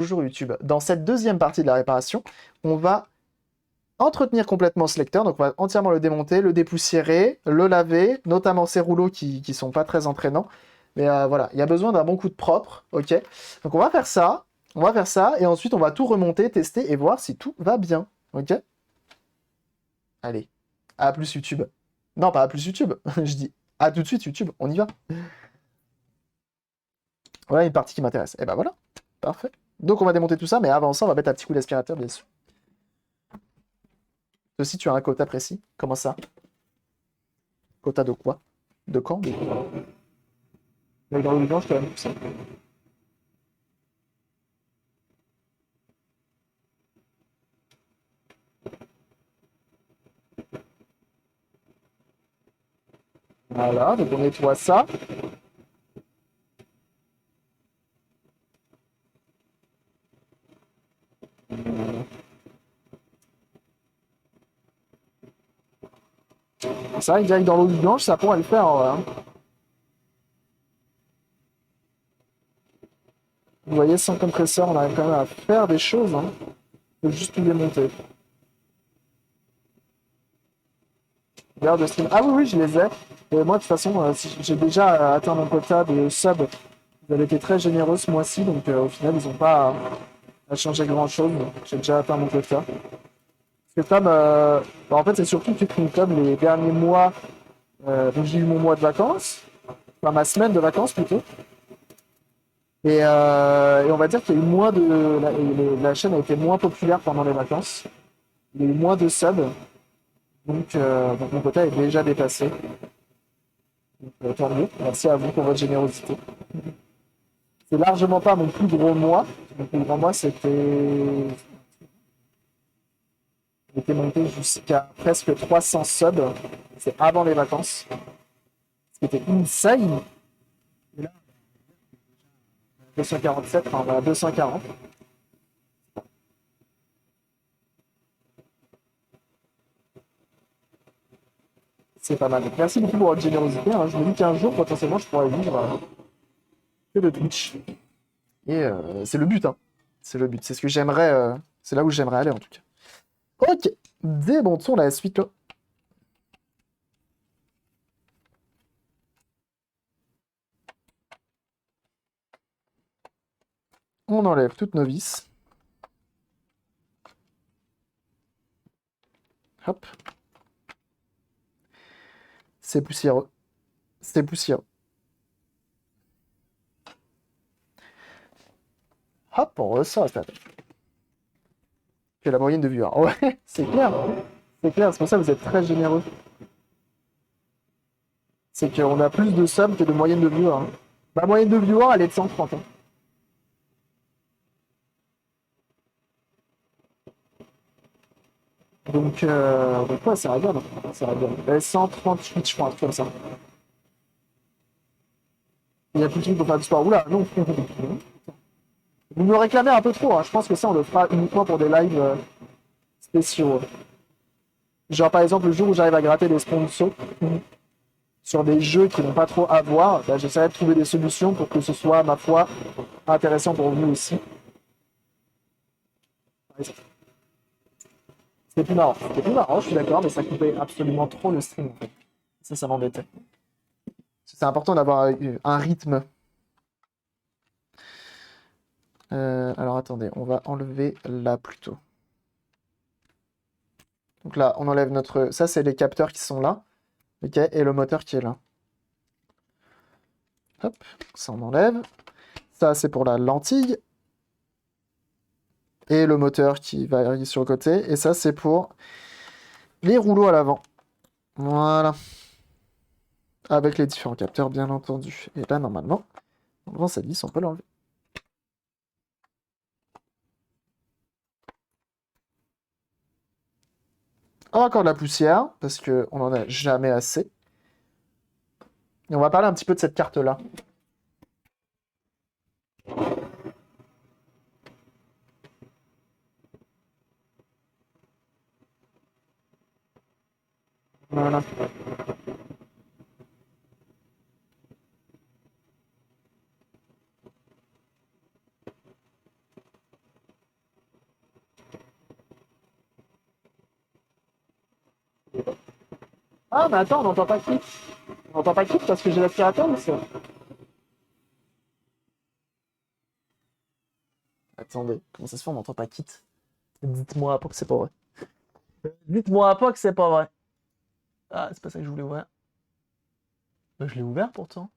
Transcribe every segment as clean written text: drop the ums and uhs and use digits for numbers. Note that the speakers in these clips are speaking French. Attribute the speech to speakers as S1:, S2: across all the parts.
S1: Bonjour YouTube. Dans cette deuxième partie de la réparation, on va entretenir complètement ce lecteur. Donc on va entièrement le démonter, le dépoussiérer, le laver, notamment ces rouleaux qui sont pas très entraînants. Mais voilà, il y a besoin d'un bon coup de propre, ok? Donc on va faire ça, et ensuite on va tout remonter, tester et voir si tout va bien, ok? Allez, à plus YouTube. Non, pas à plus YouTube, je dis à tout de suite YouTube, on y va. Voilà une partie qui m'intéresse. Et ben voilà, parfait. Donc on va démonter tout ça, mais avant ça, on va mettre un petit coup d'aspirateur, bien sûr. Aussi, tu as un quota précis. Comment ça? Quota de quoi? De quand? De quoi? Mais dans le blanc, je te l'annonce. Voilà, donc on nettoie ça. C'est vrai que direct dans l'eau blanche, ça pourrait le faire en vrai, hein. Vous voyez, sans compresseur, on arrive quand même à faire des choses, hein. Il faut juste tout démonter. Regarde le stream. Ah oui, oui, je les ai. Et moi, de toute façon, j'ai déjà atteint mon quota de sub. Vous avez été très généreux ce mois-ci, donc au final, ils n'ont pas à changer grand-chose. J'ai déjà atteint mon quota. Parce que comme, en fait, c'est surtout que comme les derniers mois, donc j'ai eu mon mois de vacances, enfin ma semaine de vacances plutôt, et on va dire qu'il y a eu moins de, la chaîne a été moins populaire pendant les vacances, il y a eu moins de subs, donc mon quota est déjà dépassé. Donc, tant mieux, merci à vous pour votre générosité. C'est largement pas mon plus gros mois, mon plus grand mois était monté jusqu'à presque 300 subs, c'est avant les vacances, ce qui était insane. Et là, 247, enfin, on va à 240. C'est pas mal. Donc, merci beaucoup pour votre générosité, hein. Je me dis qu'un jour, potentiellement, je pourrais vivre que de Twitch. Et c'est le but, hein. C'est le but. C'est ce que j'aimerais. C'est là où j'aimerais aller, en tout cas. Ok. Démontons la suite, là. On enlève toutes nos vis. Hop. C'est poussiéreux. C'est poussiéreux. Hop, on ressort la table. Que la moyenne de viewers. Ouais, c'est clair. C'est clair, c'est pour ça que vous êtes très généreux. C'est qu'on a plus de subs que de moyenne de viewers, hein. Ma moyenne de viewers, elle est de 130, hein. Donc ouais, ça regarde. Ça regarde. 138, je crois, un truc comme ça. Il y a plus de trucs pour faire du sport. Oula, non. Vous me réclamez un peu trop, hein. Je pense que ça, on le fera uniquement pour des lives spéciaux. Genre, par exemple, le jour où j'arrive à gratter des sponsors sur des jeux qui n'ont pas trop à voir, bah, j'essaierai de trouver des solutions pour que ce soit, ma foi, intéressant pour vous aussi. C'était plus marrant. C'était plus marrant, je suis d'accord, mais ça coupait absolument trop le stream, en fait. Ça m'embêtait. C'est important d'avoir un rythme. Alors attendez, on va enlever là plutôt. Donc là, on enlève notre... Ça, c'est les capteurs qui sont là. Ok, et le moteur qui est là. Hop, ça on enlève. Ça, c'est pour la lentille. Et le moteur qui va arriver sur le côté. Et ça, c'est pour les rouleaux à l'avant. Voilà. Avec les différents capteurs, bien entendu. Et là, normalement, en levant cette vis, on peut l'enlever. Encore de la poussière, parce qu'on n'en a jamais assez. Et on va parler un petit peu de cette carte-là. Voilà. Ah, mais attends, on n'entend pas Kit. On n'entend pas Kit parce que j'ai l'aspirateur, ou c'est... Attendez, comment ça se fait, on n'entend pas Kit? Dites-moi pas que c'est pas vrai. Dites-moi pas que c'est pas vrai. Ah, c'est pas ça que je voulais ouvrir. Je l'ai ouvert pourtant.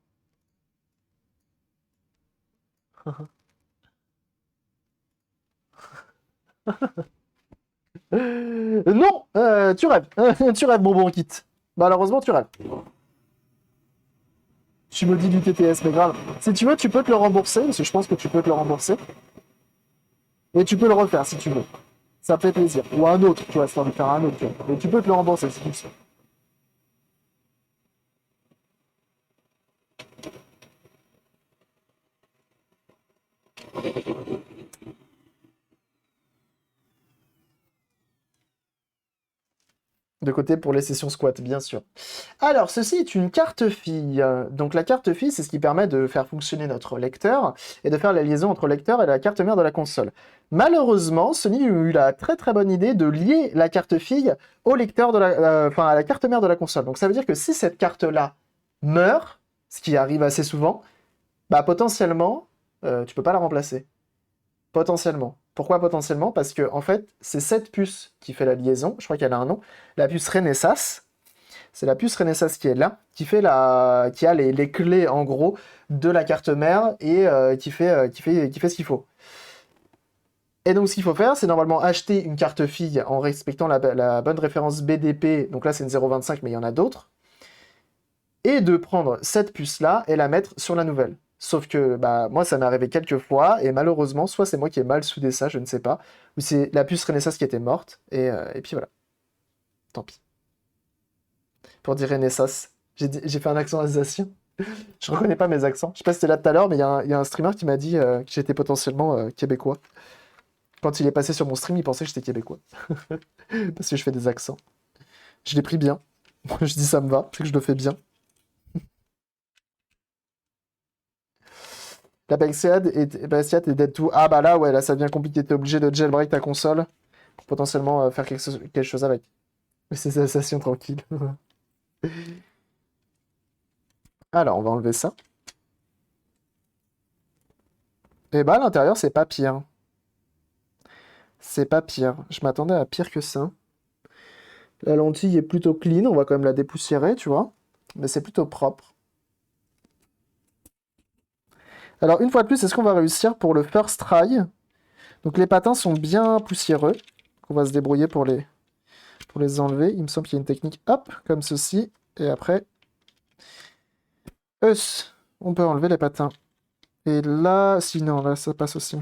S1: Non, tu rêves. Tu rêves, mon bon Kit. Malheureusement, tu rêves. Tu me dis du TTS, mais grave. Si tu veux, tu peux te le rembourser, parce que je pense que tu peux te le rembourser. Et tu peux le refaire si tu veux. Ça me fait plaisir. Ou un autre, tu vois, si t'as envie de faire un autre, tu vois. Mais tu peux te le rembourser si tu le souhaites. De côté pour les sessions squat, bien sûr. Alors, ceci est une carte fille. Donc, la carte fille, c'est ce qui permet de faire fonctionner notre lecteur et de faire la liaison entre le lecteur et la carte mère de la console. Malheureusement, Sony a eu la très très bonne idée de lier la carte fille au lecteur de enfin, à la carte mère de la console. Donc, ça veut dire que si cette carte-là meurt, ce qui arrive assez souvent, bah potentiellement, tu peux pas la remplacer. Potentiellement. Pourquoi potentiellement? Parce que en fait, c'est cette puce qui fait la liaison. Je crois qu'elle a un nom. La puce Renesas. C'est la puce Renesas qui est là, qui a les clés en gros de la carte mère et qui fait ce qu'il faut. Et donc ce qu'il faut faire, c'est normalement acheter une carte fille en respectant la bonne référence BDP. Donc là c'est une 0,25, mais il y en a d'autres. Et de prendre cette puce-là et la mettre sur la nouvelle. Sauf que bah, moi, ça m'est arrivé quelques fois, et malheureusement, soit c'est moi qui ai mal soudé ça, je ne sais pas, ou c'est la puce Renesas qui était morte, et puis voilà, tant pis. Pour dire Renesas, j'ai fait un accent alsacien. Je reconnais pas mes accents. Je sais pas si c'était là tout à l'heure, mais il y a un streamer qui m'a dit que j'étais potentiellement québécois. Quand il est passé sur mon stream, il pensait que j'étais québécois. Parce que je fais des accents. Je l'ai pris bien. Je dis ça me va, c'est que je le fais bien. La Bestiate est dead to. Ah bah là, ouais, là ça devient compliqué. T'es obligé de jailbreak ta console pour potentiellement faire quelque chose avec. Mais c'est sensation tranquille. Alors, on va enlever ça. Et bah à l'intérieur, c'est pas pire. C'est pas pire. Je m'attendais à pire que ça. La lentille est plutôt clean, on va quand même la dépoussiérer, tu vois. Mais c'est plutôt propre. Alors, une fois de plus, est-ce qu'on va réussir pour le first try? Donc, les patins sont bien poussiéreux. On va se débrouiller pour les enlever. Il me semble qu'il y a une technique, hop, comme ceci. Et après, on peut enlever les patins. Et là, sinon, là, ça passe aussi.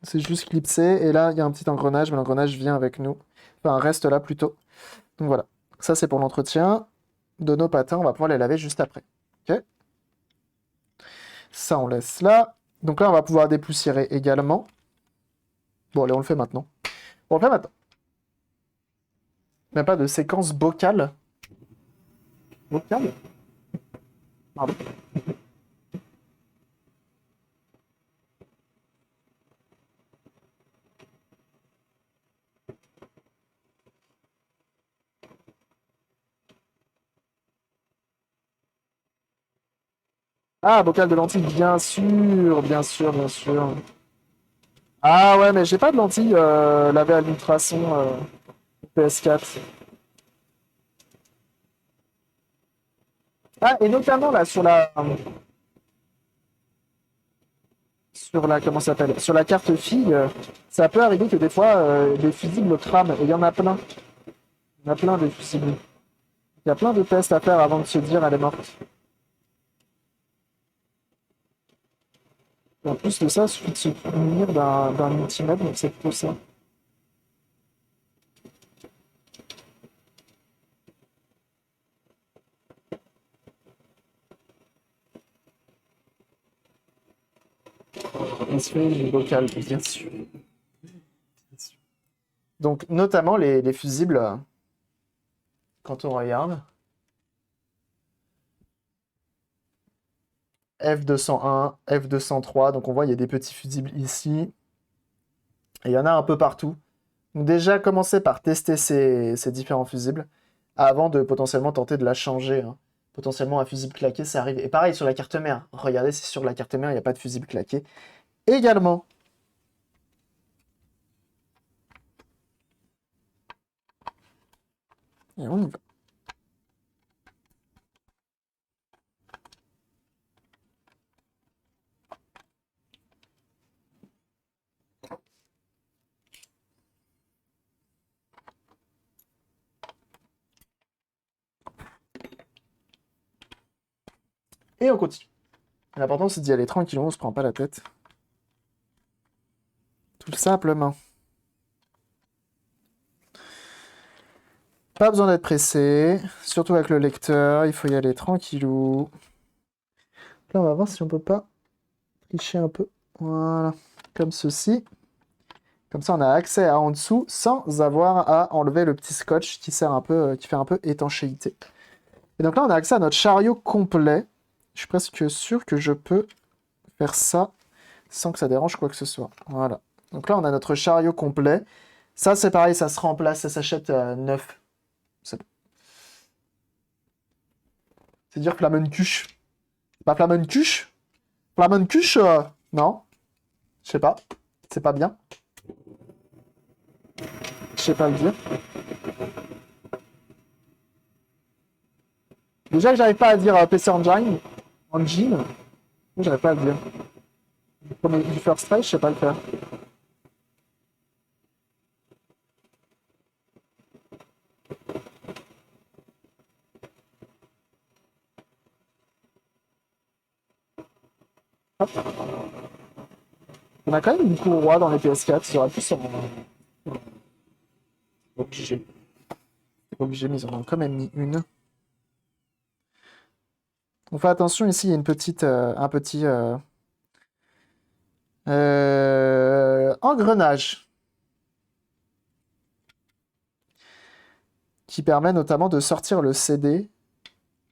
S1: C'est juste clipsé. Et là, il y a un petit engrenage, mais l'engrenage vient avec nous. Enfin, reste là plutôt. Donc voilà. Ça, c'est pour l'entretien de nos patins. On va pouvoir les laver juste après. Ok. Ça, on laisse là. Donc là, on va pouvoir dépoussiérer également. Bon, allez, on le fait maintenant. On le fait maintenant. Même pas de séquence vocale. Vocale? Pardon. Ah, bocal de lentilles, bien sûr, bien sûr, bien sûr. Ah ouais, mais j'ai pas de lentilles lavées à l'ultrason PS4. Ah, et notamment là, comment ça s'appelle? Sur la carte fille, ça peut arriver que des fois, les fusibles crament, et il y en a plein. Il y en a plein des fusibles. Il y a plein de tests à faire avant de se dire elle est morte. Et en plus de ça, il suffit de se munir d'un multimètre, donc c'est plutôt ça. On se fait une vocale, bien sûr. Donc, notamment les fusibles, quand on regarde. F201, F203. Donc on voit, il y a des petits fusibles ici. Et il y en a un peu partout. Donc déjà, commencer par tester ces différents fusibles avant de potentiellement tenter de la changer, hein. Potentiellement, un fusible claqué, ça arrive. Et pareil sur la carte mère. Regardez si sur la carte mère, il n'y a pas de fusible claqué. Également. Et on y va. Et on continue. L'important, c'est d'y aller tranquillement, on se prend pas la tête. Tout simplement. Pas besoin d'être pressé, surtout avec le lecteur, il faut y aller tranquillou. Là, on va voir si on peut pas tricher un peu. Voilà, comme ceci. Comme ça, on a accès à en dessous sans avoir à enlever le petit scotch qui sert un peu, qui fait un peu étanchéité. Et donc là, on a accès à notre chariot complet. Je suis presque sûr que je peux faire ça sans que ça dérange quoi que ce soit. Voilà. Donc là, on a notre chariot complet. Ça, c'est pareil, ça se remplace, ça s'achète neuf. C'est bon. C'est dire Flamencuche. Pas Flamencuche? Flamencuche, non. Je sais pas. C'est pas bien. Je sais pas le dire. Déjà que j'arrive pas à dire PC Engine. Engine. J'arrive pas à le dire. Du first try, je sais pas le faire. Hop. On a quand même une courroie dans les PS4, ils auraient pu s'en... Obligé. Obligé, mais ils en ont quand même mis une. On fait attention, ici, il y a une petite, un petit engrenage qui permet notamment de sortir le CD,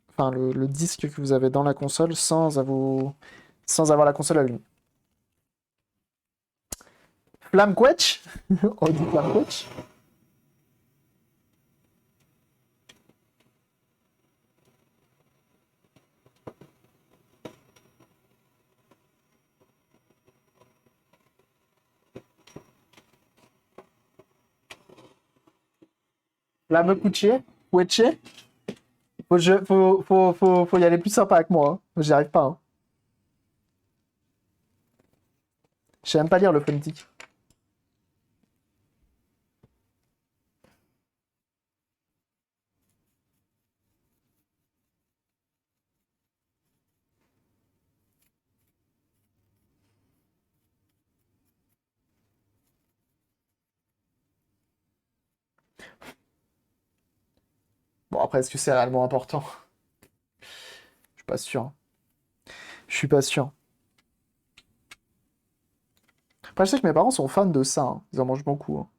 S1: enfin le disque que vous avez dans la console sans avoir la console allumée. Flamquetch. On dit Flamquetch. Flammekuche. Quetche. Faut y aller plus sympa avec moi, hein. J'y arrive pas, hein. Je sais même pas lire le phonétique. Bon, après, est-ce que c'est réellement important? Je suis pas sûr, hein. Je suis pas sûr. Après, je sais que mes parents sont fans de ça, hein. Ils en mangent beaucoup, hein.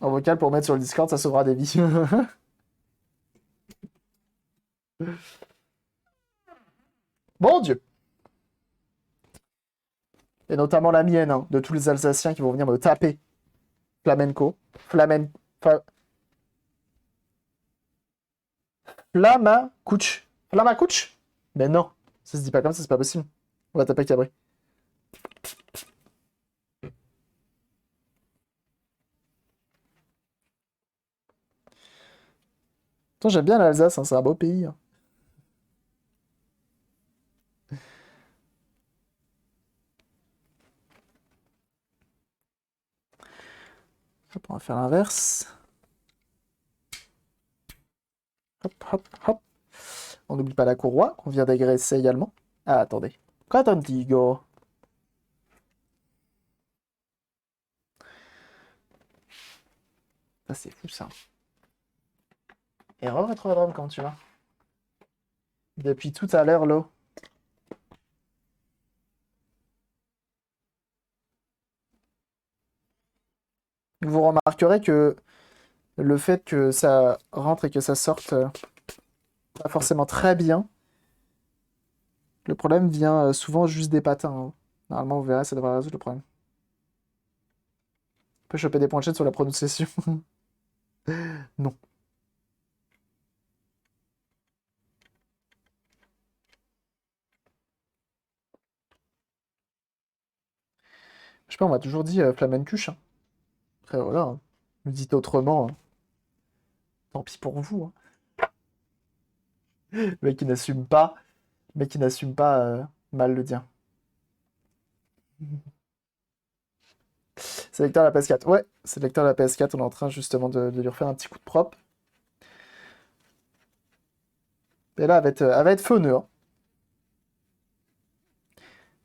S1: En vocal pour mettre sur le Discord, ça sauvera des vies. Bon Dieu. Et notamment la mienne, hein, de tous les Alsaciens qui vont venir me taper. Flamenco. Flamen... Flamakouch. Flamakouch? Mais non. Ça se dit pas comme ça, c'est pas possible. On va taper Cabri. Pourtant, j'aime bien l'Alsace, hein, c'est un beau pays, hein. Hop, on va faire l'inverse. Hop, hop, hop. On n'oublie pas la courroie, qu'on vient d'agresser également. Ah, attendez. Quoi, Tontigo? Ça, c'est fou, ça. Et re-rétrodrome, comment tu vas? Depuis tout à l'heure, l'eau. Vous remarquerez que le fait que ça rentre et que ça sorte pas forcément très bien. Le problème vient souvent juste des patins, hein. Normalement, vous verrez, ça devrait résoudre le problème. On peut choper des points de chaîne sur la prononciation. Non. Je sais pas, on m'a toujours dit Flamencuche, hein. Après, voilà, hein. Vous me dites autrement, hein. Tant pis pour vous, hein. Le mec qui n'assume pas, le mec qui n'assume pas mal le dire. C'est le lecteur de la PS4. Ouais, c'est le lecteur de la PS4. On est en train justement de lui refaire un petit coup de propre. Et là, elle va être fauneux, hein.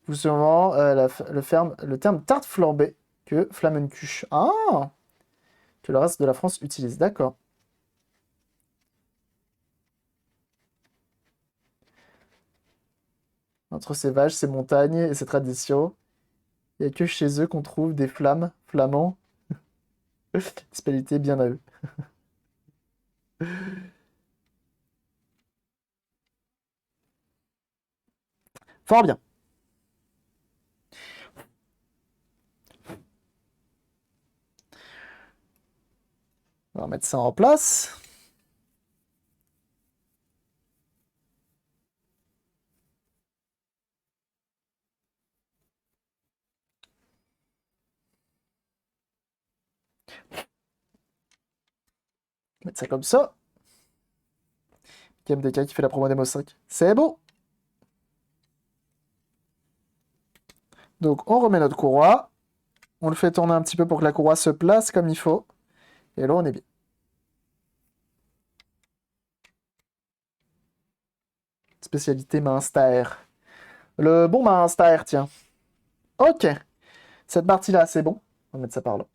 S1: Plus souvent le terme tarte flambée que Flamencuche. Ah! Que le reste de la France utilise. D'accord. Entre ces vaches, ces montagnes et ces traditions, il n'y a que chez eux qu'on trouve des flammes, flamands. Spécialité bien à eux. Fort bien. On va mettre ça en place. Mettre ça comme ça. KMDK qui fait la promo Demo 5. C'est beau. Donc on remet notre courroie. On le fait tourner un petit peu pour que la courroie se place comme il faut. Et là on est bien. Spécialité Minster. Le bon Minster, tiens. Ok. Cette partie-là, c'est bon. On va mettre ça par là.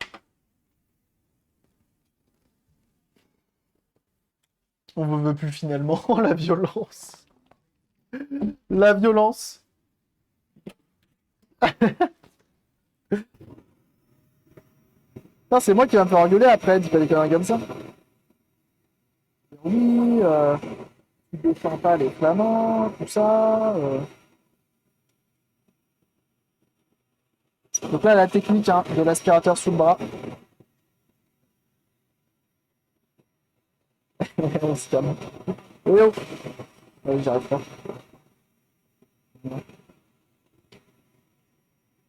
S1: On ne veut plus finalement la violence. La violence. Non, c'est moi qui va me faire engueuler après, dis pas des conneries comme ça. Oui, tu défends pas les flamands, tout ça. Donc là, la technique hein, de l'aspirateur sous le bras. On se calme. Eh oh. Ouais, j'arrive pas.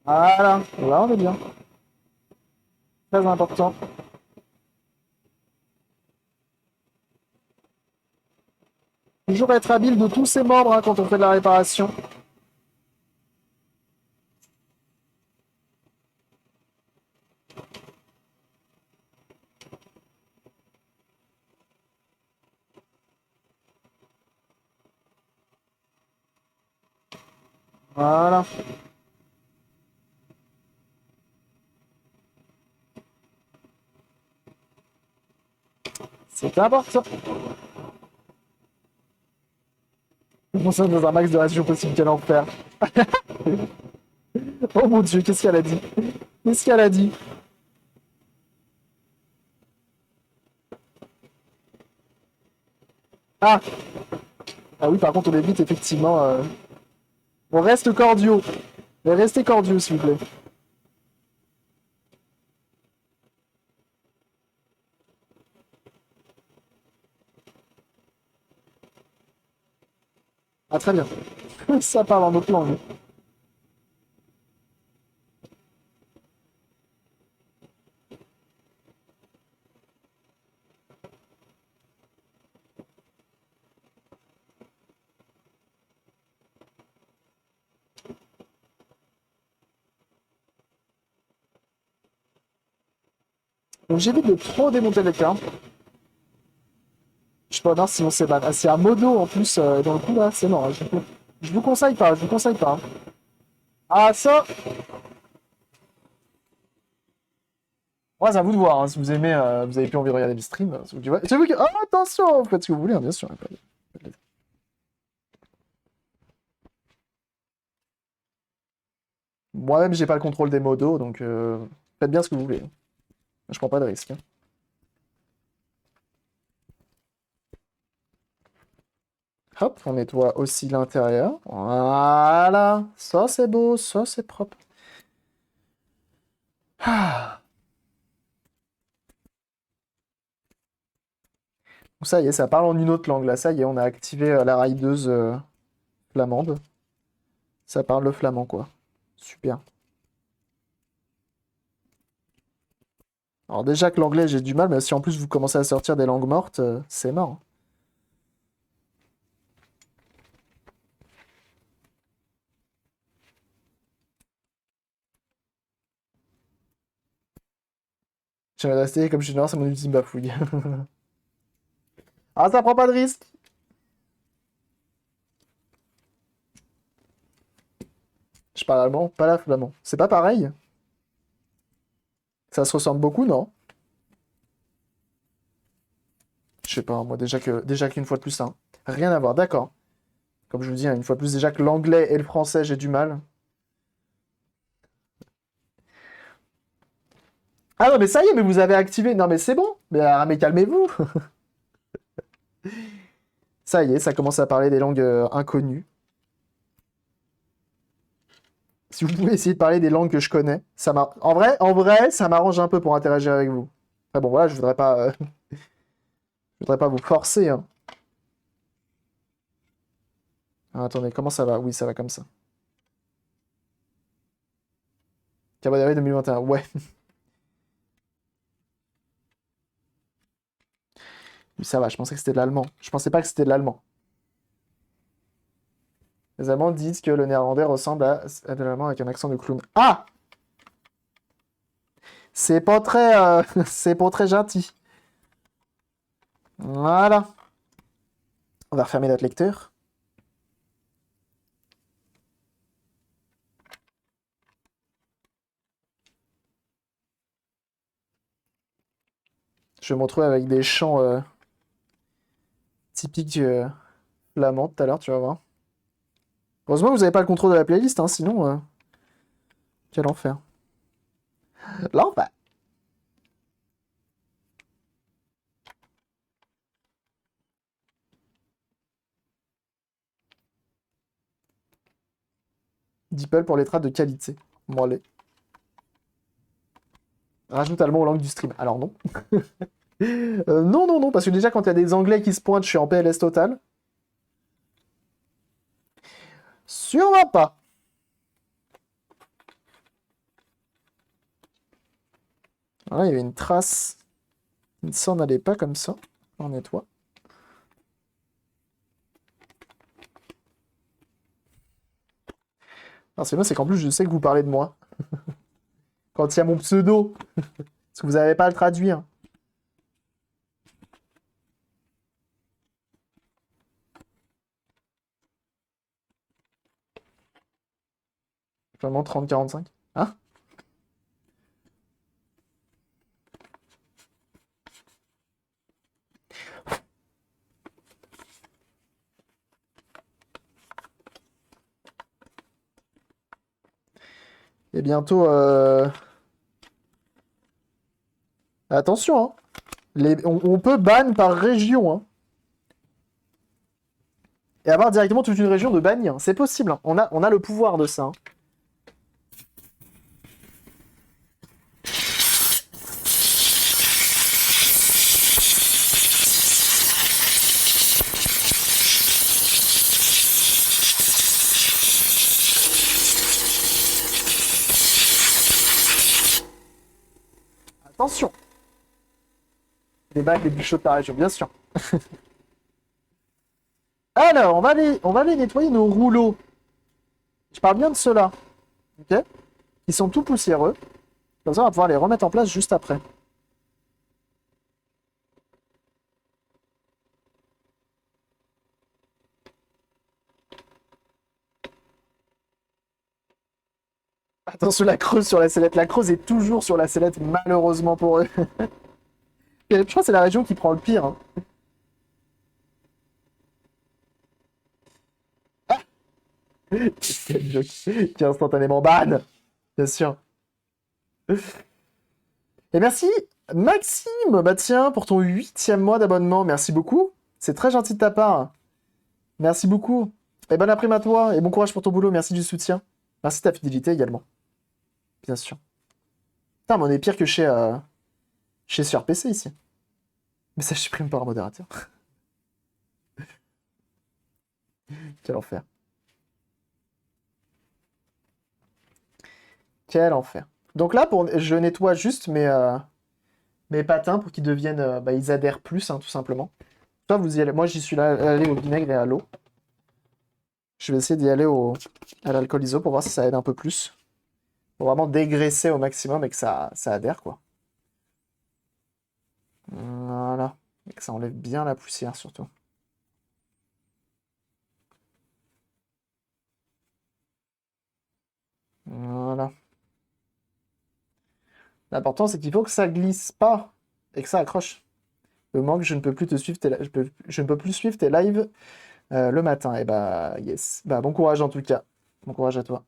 S1: Voilà, là on est bien. Très important. Toujours être habile de tous ses membres hein, quand on fait de la réparation. Voilà. C'est important. On se dans un max de ration possible, quel enfer. Oh mon dieu, qu'est-ce qu'elle a dit? Qu'est-ce qu'elle a dit? Ah! Ah oui, par contre, on évite effectivement. On reste cordiaux. Mais restez cordiaux, s'il vous plaît. Ah, très bien. Ça parle en autre langue. Donc j'évite de trop démonter l'écran. Je sais pas, non, sinon c'est bad. Ah, c'est un modo en plus, dans le coup là, c'est non. Je vous conseille pas, je vous conseille pas. Ah, ça! Moi, c'est à vous de voir, hein. Si vous aimez, vous avez plus envie de regarder le stream. C'est vous qui. Oh, attention! Vous faites ce que vous voulez, hein, bien sûr. Moi-même, j'ai pas le contrôle des modos, donc faites bien ce que vous voulez. Je prends pas de risque, hein. Hop, on nettoie aussi l'intérieur. Voilà. Ça, c'est beau. Ça, c'est propre. Ah. Ça y est, ça parle en une autre langue. Là, ça y est, on a activé la raideuse flamande. Ça parle le flamand, quoi. Super. Alors déjà que l'anglais, j'ai du mal, mais si en plus vous commencez à sortir des langues mortes, c'est mort. Je vais rester comme je suis noir, c'est mon ultime bafouille. Ah, ça prend pas de risque. Je parle allemand, pas la flamand. C'est pas pareil. Ça se ressemble beaucoup, non? Je sais pas, moi déjà qu'une fois de plus, hein. Rien à voir, d'accord. Comme je vous dis, hein, une fois de plus, déjà que l'anglais et le français, j'ai du mal. Ah non, mais ça y est, mais vous avez activé. Non, mais c'est bon. Mais calmez-vous. Ça y est, ça commence à parler des langues inconnues. Si vous pouvez essayer de parler des langues que je connais, en vrai, ça m'arrange un peu pour interagir avec vous. Après, bon, voilà, je voudrais pas vous forcer, hein. Ah, attendez, comment ça va? Oui, ça va comme ça. Cabaret 2021, ouais. Oui, ça va, je pensais que c'était de l'allemand. Je pensais pas que c'était de l'allemand. Les Allemands disent que le néerlandais ressemble à de l'allemand avec un accent de clown. Ah! C'est pas très, c'est pas très gentil. Voilà. On va refermer notre lecteur. Je vais me retrouver avec des chants typiques flamands tout à l'heure, tu vas voir. Heureusement que vous n'avez pas le contrôle de la playlist, hein, sinon, quel enfer. L'enfer. DeepL pour les trades de qualité. Bon, allez. Rajoute allemand aux langues du stream. Alors non. Non, non, non, parce que déjà, quand il y a des anglais qui se pointent, je suis en PLS total. Sûrement pas. Ah, il y avait une trace. Il ne s'en allait pas comme ça. On nettoie. Alors, c'est bien, c'est qu'en plus, je sais que vous parlez de moi. Quand il y a mon pseudo. Parce que vous n'avez pas à le traduire. Vraiment 30-45. Hein? Et bientôt... Attention, hein. On peut ban par région, hein. Et avoir directement toute une région de banni, hein. C'est possible, hein. On a le pouvoir de ça, hein. Attention. Les bacs les plus chauds de ta région, bien sûr. Alors, on va aller nettoyer nos rouleaux. Je parle bien de ceux-là. Ok? Ils sont tout poussiéreux. Comme ça, on va pouvoir les remettre en place juste après. Attention, la creuse sur la sellette. La creuse est toujours sur la sellette, malheureusement pour eux. Je crois que c'est la région qui prend le pire, hein. Quel joke qui est instantanément ban, bien sûr. Et merci Maxime, bah tiens, pour ton 8e mois d'abonnement, merci beaucoup. C'est très gentil de ta part. Merci beaucoup. Et bon après-midi à toi. Et bon courage pour ton boulot. Merci du soutien. Merci de ta fidélité également. Bien sûr. Putain, mais on est pire que chez sur PC ici. Mais ça supprime pas un modérateur. Quel enfer. Quel enfer. Donc là, je nettoie juste mes patins pour qu'ils deviennent. Bah, ils adhèrent plus, hein, tout simplement. Toi, vous y allez. Moi, j'y suis là, allé au vinaigre et à l'eau. Je vais essayer d'y aller à l'alcool iso pour voir si ça aide un peu plus. Pour vraiment dégraisser au maximum et que ça adhère, quoi. Voilà. Et que ça enlève bien la poussière, surtout. Voilà. L'important, c'est qu'il faut que ça glisse pas et que ça accroche. Le manque, je ne peux plus te suivre je ne peux plus suivre tes lives le matin. Et bah, yes. Bah, bon courage en tout cas. Bon courage à toi.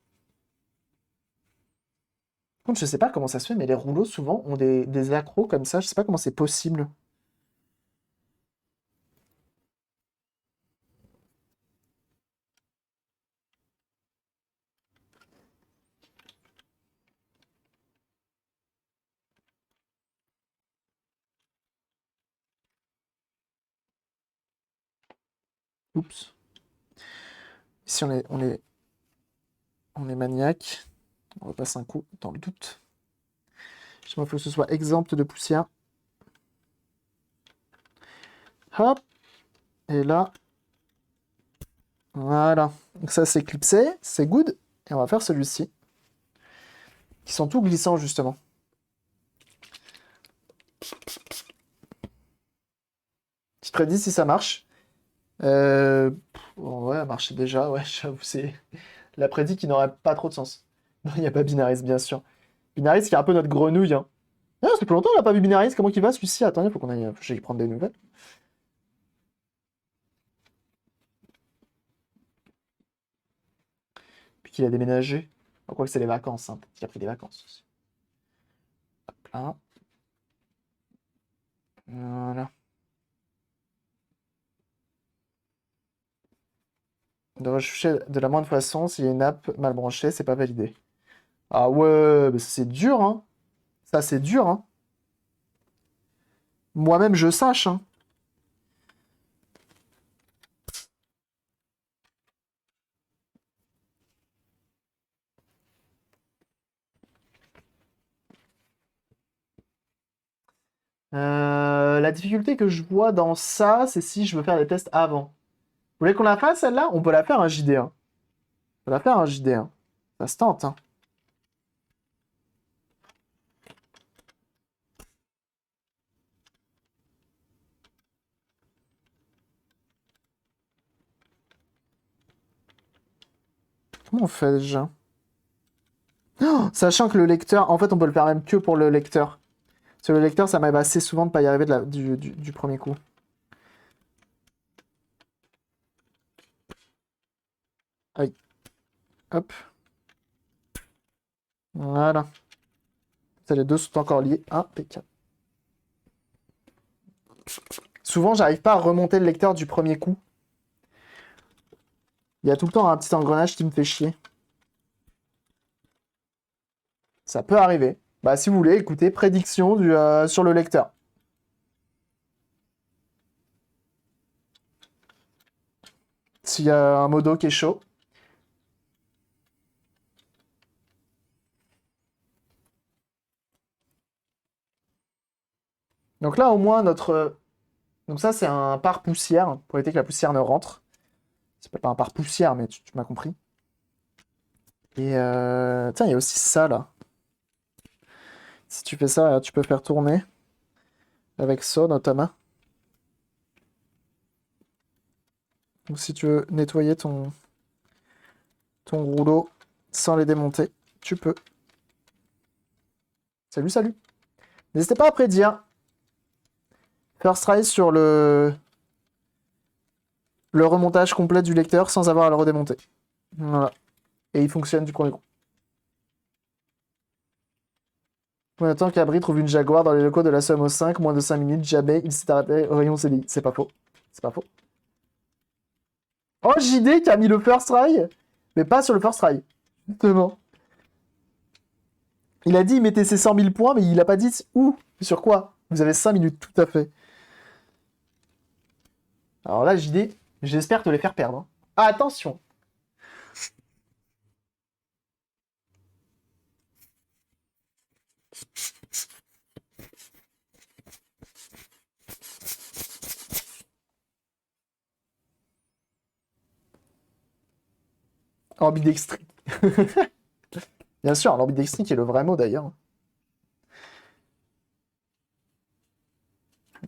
S1: Par contre, je sais pas comment ça se fait, mais les rouleaux, souvent, ont des accros comme ça. Je sais pas comment c'est possible. Oups. Ici, on est maniaque. On repasse un coup dans le doute. Il faut que ce soit exempt de poussière. Hop. Et là. Voilà. Donc ça, c'est clipsé. C'est good. Et on va faire celui-ci. Qui sont tout glissants, justement. Tu te prédis si ça marche. Bon, ouais, elle marchait déjà. Ouais, j'avoue, c'est la prédit qui n'aurait pas trop de sens. Non, il n'y a pas Binaris, bien sûr. Binaris qui est un peu notre grenouille, hein. Ah, ça fait plus longtemps qu'on n'a pas vu Binaris. Comment il va, celui-ci? Attendez, faut qu'on aille... J'aille prendre des nouvelles. Puis qu'il a déménagé. On croit que c'est les vacances, hein. Peut-être qu'il a pris des vacances aussi. Hop là. Voilà. De rechercher de la moindre façon, s'il y a une app mal branchée, c'est pas validé. Ah ouais, mais ça, c'est dur, hein. Ça, c'est dur, hein. Moi-même, je sache, hein. La difficulté que je vois dans ça, c'est si je veux faire des tests avant. Vous voulez qu'on la fasse, celle-là? On peut la faire un JD1. On peut la faire un JD1. Ça se tente, hein. Comment on fait déjà? Oh, sachant que le lecteur, en fait, on peut le faire même que pour le lecteur. Parce que le lecteur, ça m'arrive assez souvent de pas y arriver du premier coup. Aïe. Hop. Voilà. Ça, les deux sont encore liés. Impeccable. Souvent, j'arrive pas à remonter le lecteur du premier coup. Il y a tout le temps un petit engrenage qui me fait chier. Ça peut arriver. Bah, si vous voulez, écoutez, prédiction sur le lecteur. S'il y a un modo qui est chaud. Donc là, au moins, notre... Donc ça, c'est un pare-poussière, pour éviter que la poussière ne rentre. C'est pas un pare-poussière, mais tu m'as compris. Et tiens, il y a aussi ça, là. Si tu fais ça, tu peux faire tourner. Avec ça, notamment. Donc si tu veux nettoyer ton rouleau sans les démonter, tu peux. Salut, salut. N'hésitez pas à prédire. First try sur le remontage complet du lecteur sans avoir à le redémonter. Voilà. Et il fonctionne du premier coup. On attend qu'Abri trouve une Jaguar dans les locaux de la Somme 5, moins de 5 minutes, jamais il s'est arrêté au rayon CDI. C'est pas faux. C'est pas faux. Oh, JD qui a mis le first try, mais pas sur le first try. Justement. Il a dit il mettait ses 100 000 points, mais il a pas dit où, sur quoi. Vous avez 5 minutes, tout à fait. Alors là, JD, j'espère te les faire perdre, hein. Ah, attention. Ambidextrie. Bien sûr, l'ambidextrie qui est le vrai mot d'ailleurs.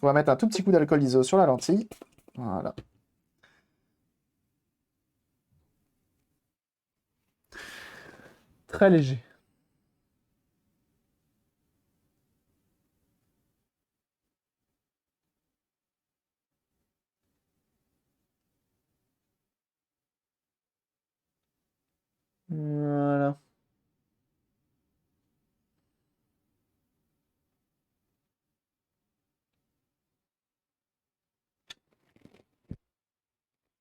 S1: On va mettre un tout petit coup d'alcool iso sur la lentille. Voilà. Très léger. Voilà.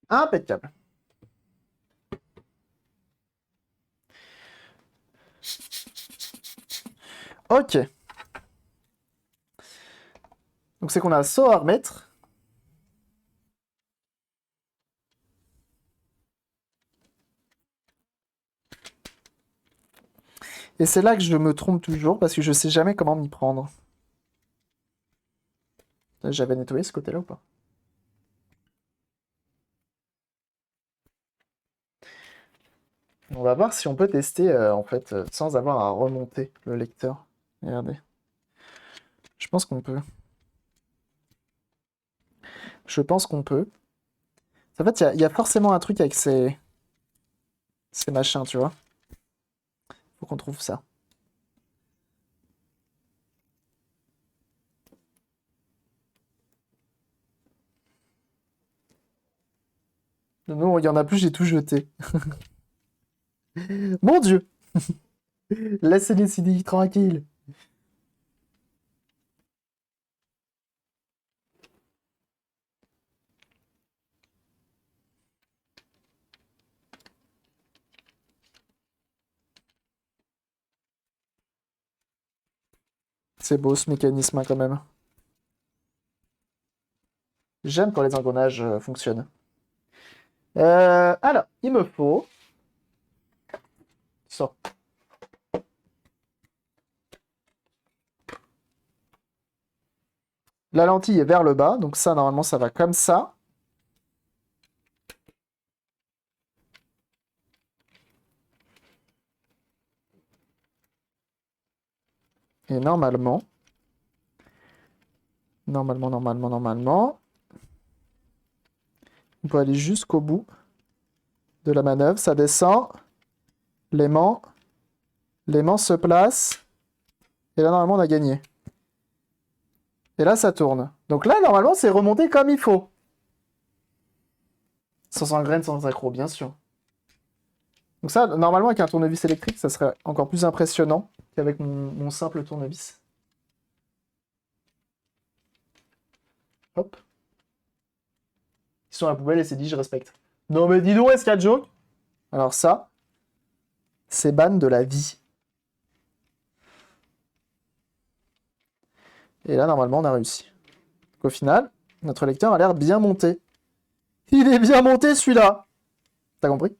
S1: Impeccable. Ok. Donc c'est qu'on a un saut à remettre. Et c'est là que je me trompe toujours parce que je sais jamais comment m'y prendre. J'avais nettoyé ce côté-là ou pas? On va voir si on peut tester en fait sans avoir à remonter le lecteur. Regardez. Je pense qu'on peut. Je pense qu'on peut. En fait, il y a forcément un truc avec ces machins, tu vois. Faut qu'on trouve ça. Non, il y en a plus, j'ai tout jeté. Mon Dieu! Laissez les CD tranquilles. C'est beau ce mécanisme hein, quand même. J'aime quand les engrenages fonctionnent. Alors, il me faut ça. La lentille est vers le bas, donc ça, normalement, ça va comme ça. Et normalement, on peut aller jusqu'au bout de la manœuvre. Ça descend, l'aimant, l'aimant se place, et là, normalement, on a gagné. Et là, ça tourne. Donc là, normalement, c'est remonté comme il faut. Sans engraine, sans accro, bien sûr. Donc ça, normalement, avec un tournevis électrique, ça serait encore plus impressionnant qu'avec mon simple tournevis. Hop. Ils sont à la poubelle et c'est dit, je respecte. Non mais dis donc, est-ce qu'il y a de joke? Alors ça, c'est ban de la vie. Et là, normalement, on a réussi. Donc, au final, notre lecteur a l'air bien monté. Il est bien monté, celui-là. T'as compris?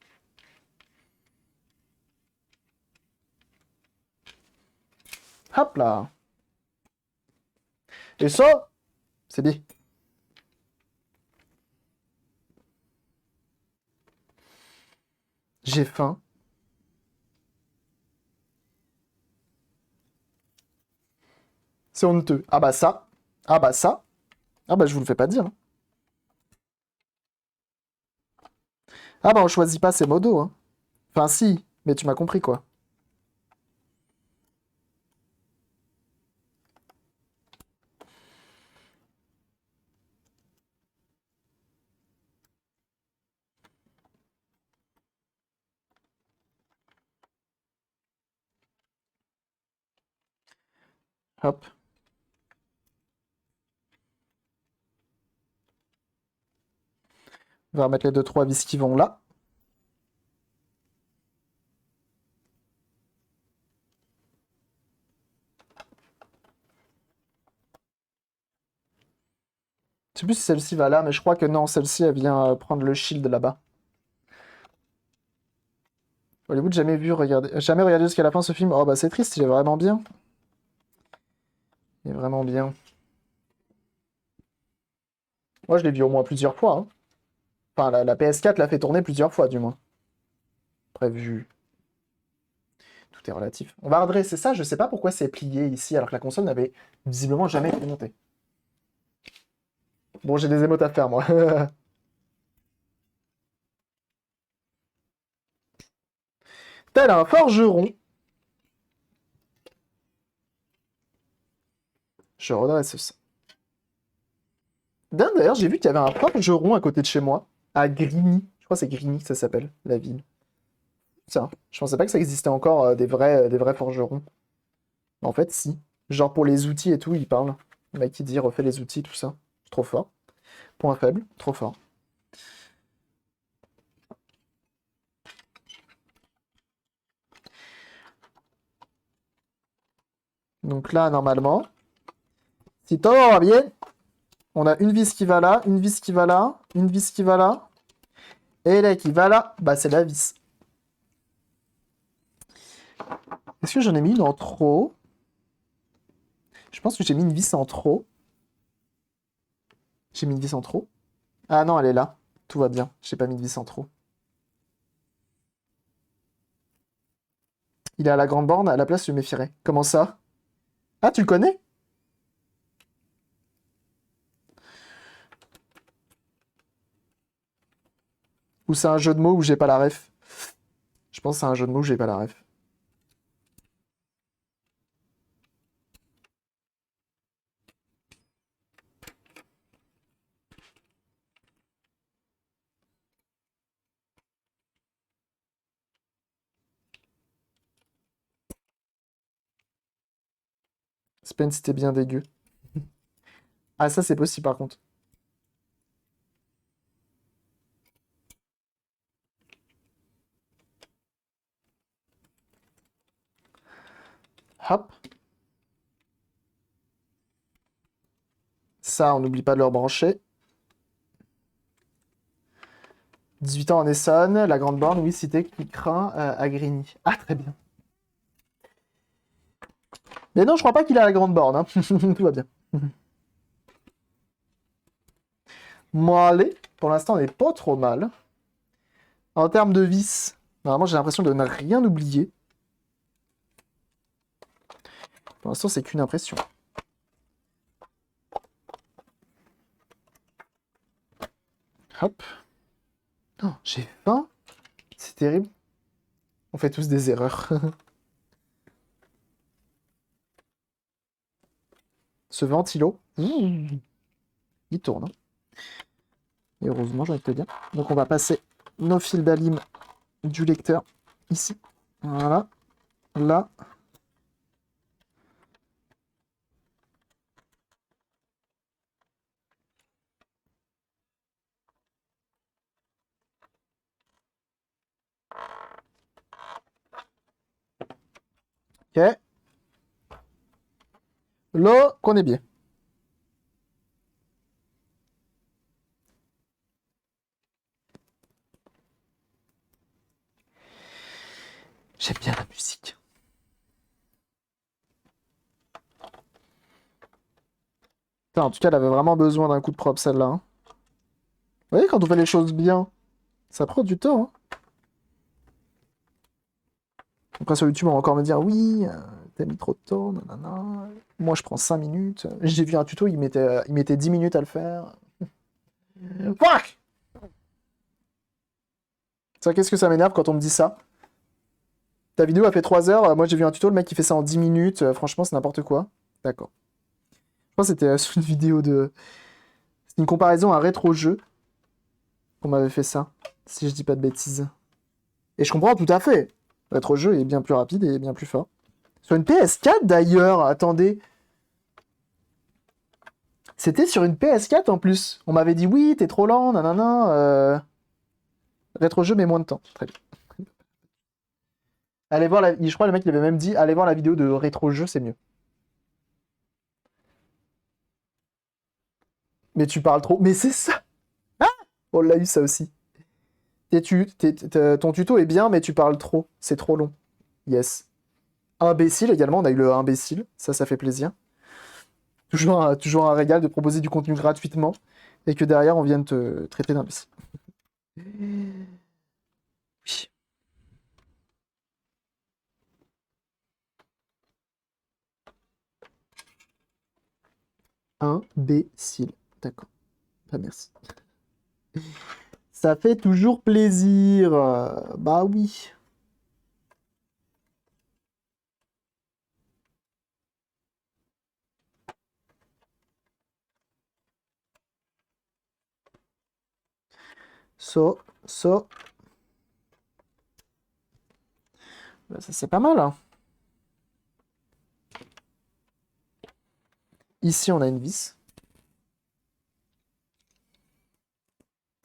S1: Hop là. Et ça, c'est bien. J'ai faim. C'est honteux. Ah bah ça. Ah bah ça. Ah bah je vous le fais pas dire, hein. Ah bah on choisit pas ses modos, hein. Enfin si, mais tu m'as compris quoi. Hop. On va remettre les 2-3 vis qui vont là. Je sais plus si celle-ci va là, mais je crois que non, celle-ci, elle vient prendre le shield là-bas. Hollywood, jamais regardé jusqu'à la fin ce film. Oh bah c'est triste, il est vraiment bien. Il est vraiment bien. Moi, je l'ai vu au moins plusieurs fois, hein. Enfin, la PS4 l'a fait tourner plusieurs fois, du moins. Prévu. Tout est relatif. On va redresser ça, je sais pas pourquoi c'est plié ici, alors que la console n'avait visiblement jamais été montée. Bon, j'ai des émotes à faire, moi. Tel un forgeron. Je redresse ça. D'ailleurs, j'ai vu qu'il y avait un forgeron à côté de chez moi, à Grigny. Je crois que c'est Grigny que ça s'appelle, la ville. Ça, je pensais pas que ça existait encore des vrais forgerons. Mais en fait, si. Genre pour les outils et tout, il parle. Le mec qui dit refait les outils, tout ça. Trop fort. Point faible, trop fort. Donc là, normalement, si tout va bien, on a une vis qui va là, une vis qui va là, une vis qui va là. Et là qui va là, bah c'est la vis. Est-ce que j'en ai mis une en trop? Je pense que j'ai mis une vis en trop. J'ai mis une vis en trop. Ah non, elle est là. Tout va bien. J'ai pas mis de vis en trop. Il est à la grande borne, à la place, je me méfierais. Comment ça? Ah, tu le connais? Ou c'est un jeu de mots où j'ai pas la ref? Je pense que c'est un jeu de mots où j'ai pas la ref. Spence, c'était bien dégueu. Ah, ça, c'est possible, par contre. Hop. Ça, on n'oublie pas de le rebrancher. 18 ans en Essonne, la grande borne, oui, cité qui craint à Grigny. Ah, très bien. Mais non, je crois pas qu'il a la grande borne, hein. Tout va bien. Moi, allez, pour l'instant, on n'est pas trop mal. En termes de vis, normalement, j'ai l'impression de ne rien oublier. Pour l'instant, c'est qu'une impression. Hop. Oh, j'ai faim. C'est terrible. On fait tous des erreurs. Ce ventilo, il tourne, hein. Et heureusement, j'ai envie de te dire. Donc, on va passer nos fils d'alim du lecteur ici. Voilà. Là. Ok. Là, qu'on est bien. J'aime bien la musique. Putain, en tout cas, elle avait vraiment besoin d'un coup de propre, celle-là, hein. Vous voyez, quand on fait les choses bien, ça prend du temps, hein. Après, sur YouTube, on va encore me dire, oui, t'as mis trop de temps, nanana. Moi, je prends 5 minutes. J'ai vu un tuto, il mettait 10 minutes à le faire. Fuck! Ça, qu'est-ce que ça m'énerve quand on me dit ça? Ta vidéo a fait 3 heures, moi j'ai vu un tuto, le mec qui fait ça en 10 minutes, franchement, c'est n'importe quoi. D'accord. Je pense que c'était sur une vidéo de... C'est une comparaison à un rétro-jeu qu'on m'avait fait ça, si je dis pas de bêtises. Et je comprends tout à fait. Le rétro-jeu est bien plus rapide et bien plus fort. Sur une PS4 d'ailleurs, attendez. C'était sur une PS4 en plus. On m'avait dit oui, t'es trop lent, nanana. Rétro-jeu, mais moins de temps. Très bien. Allez voir la... Je crois le mec il avait même dit allez voir la vidéo de rétro-jeu, c'est mieux. Mais tu parles trop. Mais c'est ça! Ah, on l'a eu ça aussi. Ton tuto est bien, mais tu parles trop. C'est trop long. Yes. Imbécile également, on a eu le imbécile. Ça fait plaisir. Toujours un régal de proposer du contenu gratuitement et que derrière on vienne te traiter d'imbécile. Oui. Imbécile. D'accord. Bah, merci. Ça fait toujours plaisir. Bah oui. So. Bah, ça c'est pas mal, hein. Ici on a une vis.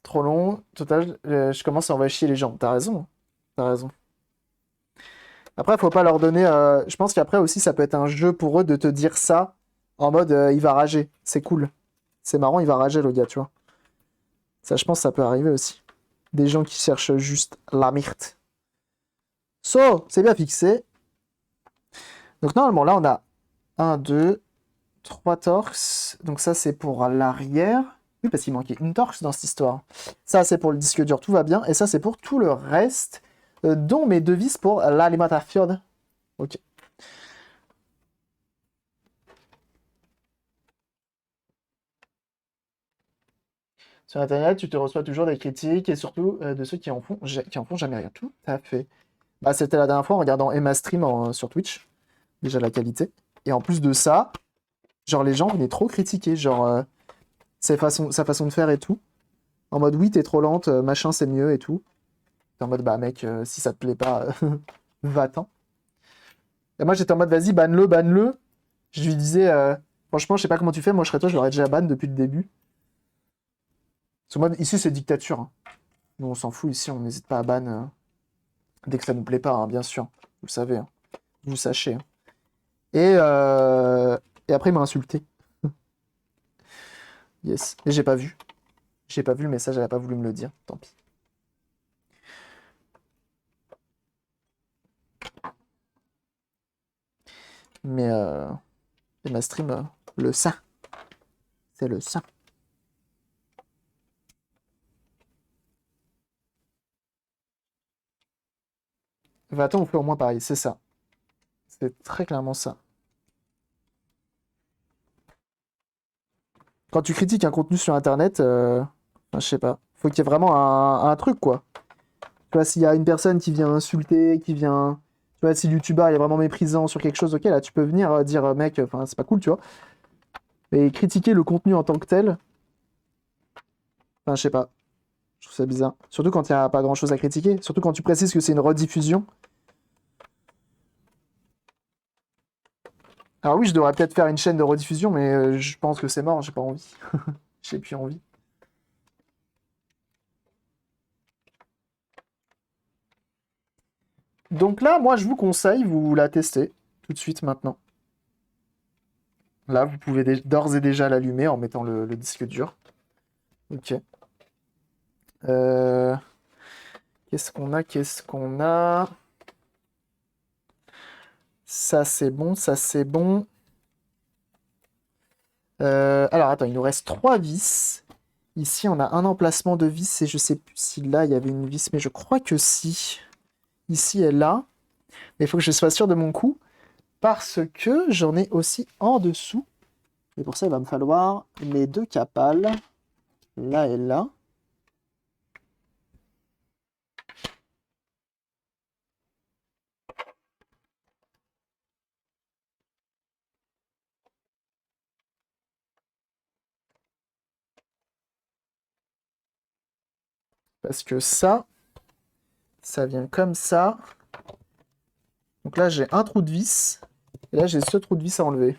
S1: Trop long. Total, je commence à envoyer chier les gens. T'as raison. T'as raison. Après, faut pas leur donner. Je pense qu'après aussi, ça peut être un jeu pour eux de te dire ça en mode il va rager. C'est cool. C'est marrant, il va rager le gars, tu vois. Ça, je pense, ça peut arriver aussi. Des gens qui cherchent juste la myrte. So, c'est bien fixé. Donc normalement, là, on a 1, 2, 3 torx. Donc ça, c'est pour l'arrière. Oui, parce qu'il manquait une torx dans cette histoire. Ça, c'est pour le disque dur, tout va bien. Et ça, c'est pour tout le reste, dont mes deux vis pour l'alimentation. Ok. Sur Internet, tu te reçois toujours des critiques et surtout de ceux qui en font jamais rien. Tout à fait. Bah, c'était la dernière fois en regardant Emma Stream sur Twitch. Déjà la qualité. Et en plus de ça, genre les gens venaient trop critiquer, genre sa façon de faire et tout. En mode oui, t'es trop lente, machin, c'est mieux et tout. T'es en mode bah mec, si ça te plaît pas, va-t'en. Et moi j'étais en mode vas-y, banne-le, banne-le. Je lui disais, franchement, je sais pas comment tu fais, moi je serais toi, je l'aurais déjà ban depuis le début. Parce que moi, ici c'est dictature, hein. Nous on s'en fout ici, on n'hésite pas à ban dès que ça nous plaît pas, hein, bien sûr. Vous le savez, hein. Vous le sachez, hein. Et, euh, et après il m'a insulté. Yes. Et j'ai pas vu. J'ai pas vu le message, elle a pas voulu me le dire. Tant pis. Mais et ma stream, le sein. C'est le sein. Va-t-on on fait au moins pareil, c'est ça. C'est très clairement ça. Quand tu critiques un contenu sur internet, enfin, je sais pas. Faut qu'il y ait vraiment un truc, quoi. Tu vois, s'il y a une personne qui vient insulter, qui vient. Tu vois, si le youtubeur il est vraiment méprisant sur quelque chose, ok, là tu peux venir dire mec, enfin c'est pas cool, tu vois. Mais critiquer le contenu en tant que tel, enfin je sais pas. Je trouve ça bizarre. Surtout quand il n'y a pas grand chose à critiquer. Surtout quand tu précises que c'est une rediffusion. Alors oui, je devrais peut-être faire une chaîne de rediffusion, mais je pense que c'est mort, j'ai pas envie. J'ai plus envie. Donc là, moi, je vous conseille, vous la testez tout de suite maintenant. Là, vous pouvez d'ores et déjà l'allumer en mettant le disque dur. Ok. Euh, Qu'est-ce qu'on a? Qu'est-ce qu'on a? Ça, c'est bon, ça, c'est bon. Alors, attends, il nous reste 3 vis. Ici, on a un emplacement de vis et je sais plus si là, il y avait une vis, mais je crois que si. Ici et là. Mais il faut que je sois sûr de mon coup parce que j'en ai aussi en dessous. Et pour ça, il va me falloir les deux capales, là et là. Parce que ça vient comme ça. Donc là, j'ai un trou de vis. Et là, j'ai ce trou de vis à enlever.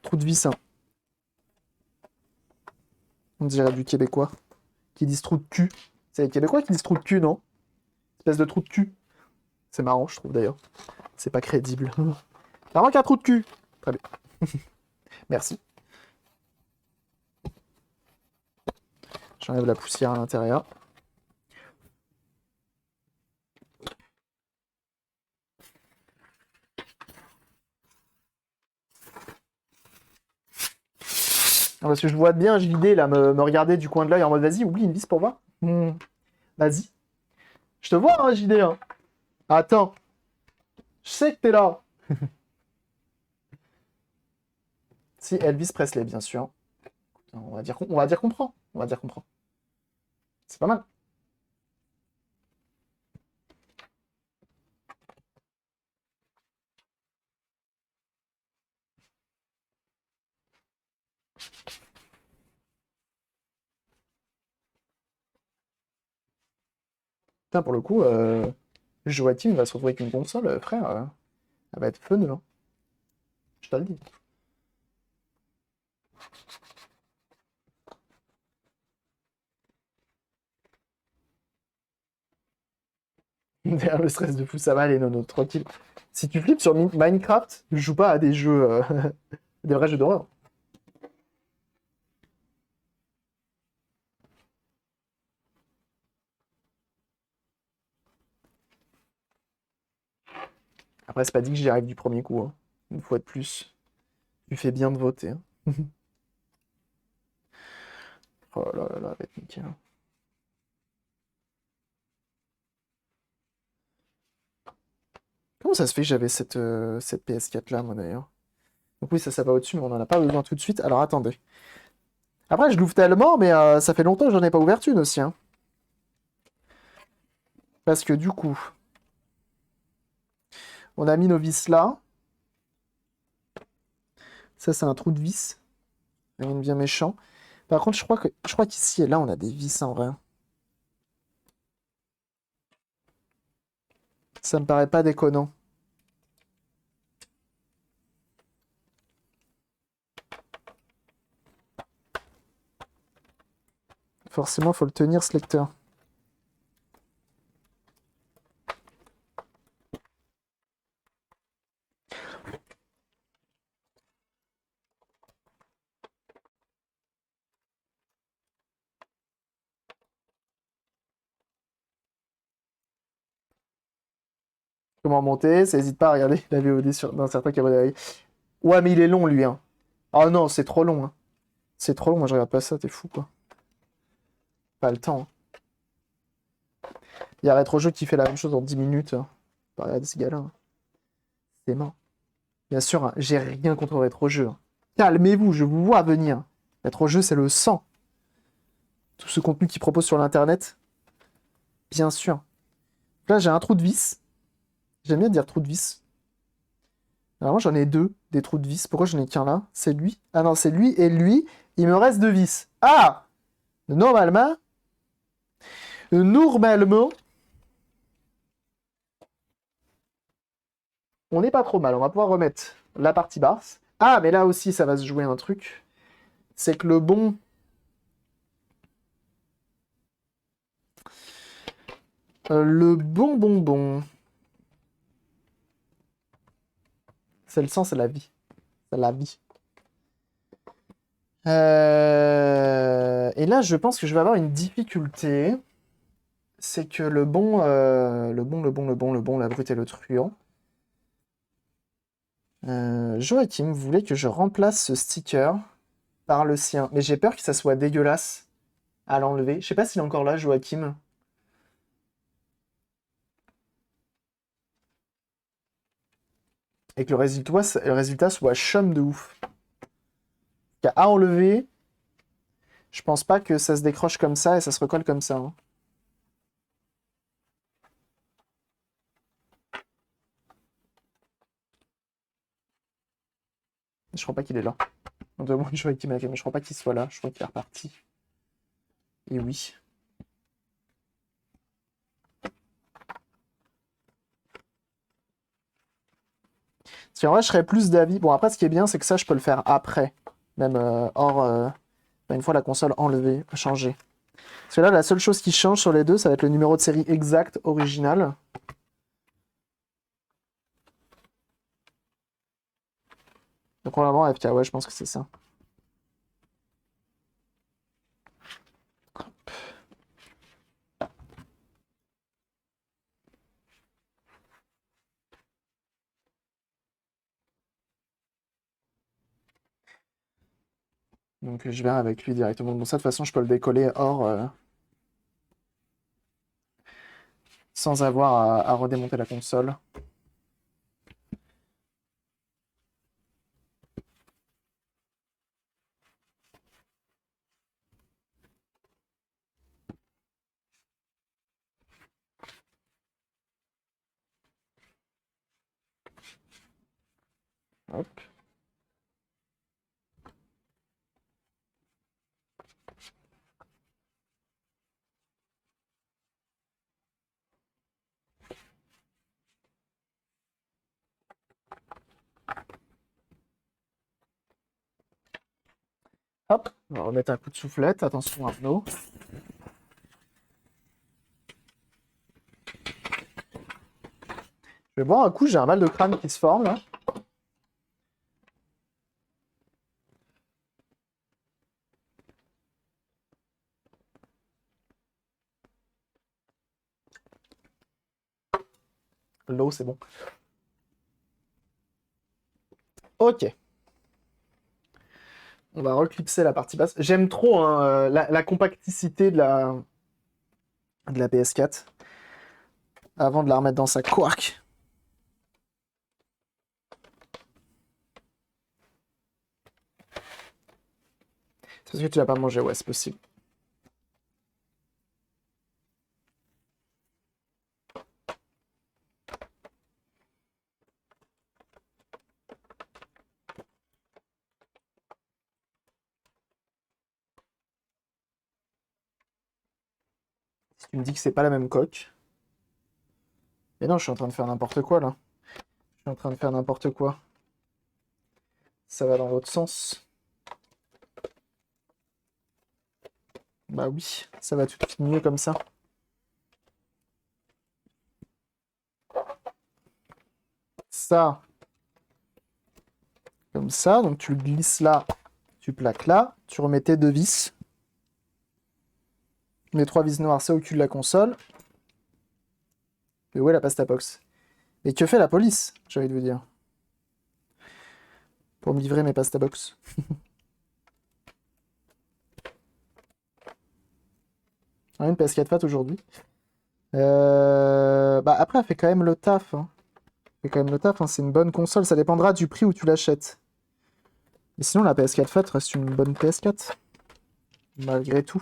S1: Trou de vis, hein. On dirait du québécois. Qui disent trou de cul. C'est les Québécois qui disent trou de cul, non? Espèce de trou de cul. C'est marrant, je trouve d'ailleurs. C'est pas crédible. T'as vraiment qu'un trou de cul. Très bien. Merci. J'enlève la poussière à l'intérieur. Ah, parce que je vois bien JD là me regarder du coin de l'œil en mode vas-y, oublie une vis pour voir. Vas-y. Je te vois, hein, JD. Hein. Attends. Je sais que t'es là. Si, Elvis Presley, bien sûr. On va dire qu'on prend. On va dire qu'on prend. C'est pas mal. Putain, pour le coup, Joachim va se retrouver avec une console, frère. Elle va être fun, hein. Je te le dis. Derrière le stress de fou, ça va, les nonos, tranquille. Si tu flippes sur Minecraft, je joue pas à des jeux, des vrais jeux d'horreur. Après, c'est pas dit que j'y arrive du premier coup. Hein. Une fois de plus, tu fais bien de voter. Hein. Oh là là, va être nickel. Comment ça se fait que j'avais cette PS4 là, moi d'ailleurs? Donc oui, ça va au-dessus, mais on en a pas besoin tout de suite. Alors attendez. Après, je l'ouvre tellement, mais ça fait longtemps que j'en ai pas ouvert une aussi. Hein. Parce que du coup, on a mis nos vis là. Ça, c'est un trou de vis. Rien de bien méchant. Par contre, je crois qu'ici et là, on a des vis en vrai. Ça me paraît pas déconnant. Forcément, faut le tenir, ce lecteur. Comment monter? Ça n'hésite pas à regarder la VOD dans certains cabarets. Ouais, mais il est long, lui. Hein. Oh non, c'est trop long. Hein. C'est trop long, moi je regarde pas ça, t'es fou, quoi. Pas le temps. Hein. Il y a Rétro Jeu qui fait la même chose en 10 minutes. Hein. Pas regarder ce gars-là. Hein. C'est mort. Bien sûr, hein, j'ai rien contre Rétro Jeu. Hein. Calmez-vous, je vous vois venir. Rétro Jeu, c'est le sang. Tout ce contenu qu'il propose sur l'internet. Bien sûr. Là, j'ai un trou de vis. J'aime bien dire trou de vis. Alors moi, j'en ai deux, des trous de vis. Pourquoi j'en ai qu'un là? C'est lui. Ah non, c'est lui et lui. Il me reste deux vis. Ah! Normalement. Normalement. On n'est pas trop mal. On va pouvoir remettre la partie basse. Ah, mais là aussi, ça va se jouer un truc. C'est que le bon... le bon. C'est le sang, c'est la vie. C'est la vie. Et là, je pense que je vais avoir une difficulté. C'est que le bon, la brute et le truand. Joachim voulait que je remplace ce sticker par le sien. Mais j'ai peur que ça soit dégueulasse à l'enlever. Je sais pas s'il est encore là, Joachim. Et que le résultat soit chum de ouf. À enlever, je pense pas que ça se décroche comme ça et ça se recolle comme ça. Hein. Je crois pas qu'il est là. On demande Joachim mais je crois pas qu'il soit là. Je crois qu'il est reparti. Et oui. Parce qu'en vrai, je serais plus d'avis. Bon, après, ce qui est bien, c'est que ça, je peux le faire après. Même hors. Une fois la console enlevée, changée. Parce que là, la seule chose qui change sur les deux, ça va être le numéro de série exact, original. Donc, probablement, FK, ouais, je pense que c'est ça. Donc, je verrai avec lui directement. Bon, ça, de toute façon, je peux le décoller hors. Sans avoir à redémonter la console. Hop. Hop, on va remettre un coup de soufflette. Attention, Arnaud. Je vais boire un coup, j'ai un mal de crâne qui se forme là. L'eau, c'est bon. Ok. On va reclipser la partie basse. J'aime trop hein, la compacticité de la PS4 avant de la remettre dans sa couarque. C'est parce que tu l'as pas mangé, ouais, c'est possible. Si tu me dis que c'est pas la même coque. Mais non, je suis en train de faire n'importe quoi là. Je suis en train de faire n'importe quoi. Ça va dans l'autre sens. Bah oui, ça va tout de suite mieux comme ça. Ça, comme ça, donc tu le glisses là, tu plaques là, tu remets tes deux vis. Les trois vis noires, ça au cul de la console. Et où est la pasta box? Et que fait la police, j'ai envie de vous dire? Pour me livrer mes pasta box. Ah, une PS4 Fat aujourd'hui. Bah après, elle fait quand même le taf. Hein. Elle fait quand même le taf, hein. C'est une bonne console. Ça dépendra du prix où tu l'achètes. Mais sinon, la PS4 Fat reste une bonne PS4. Malgré tout.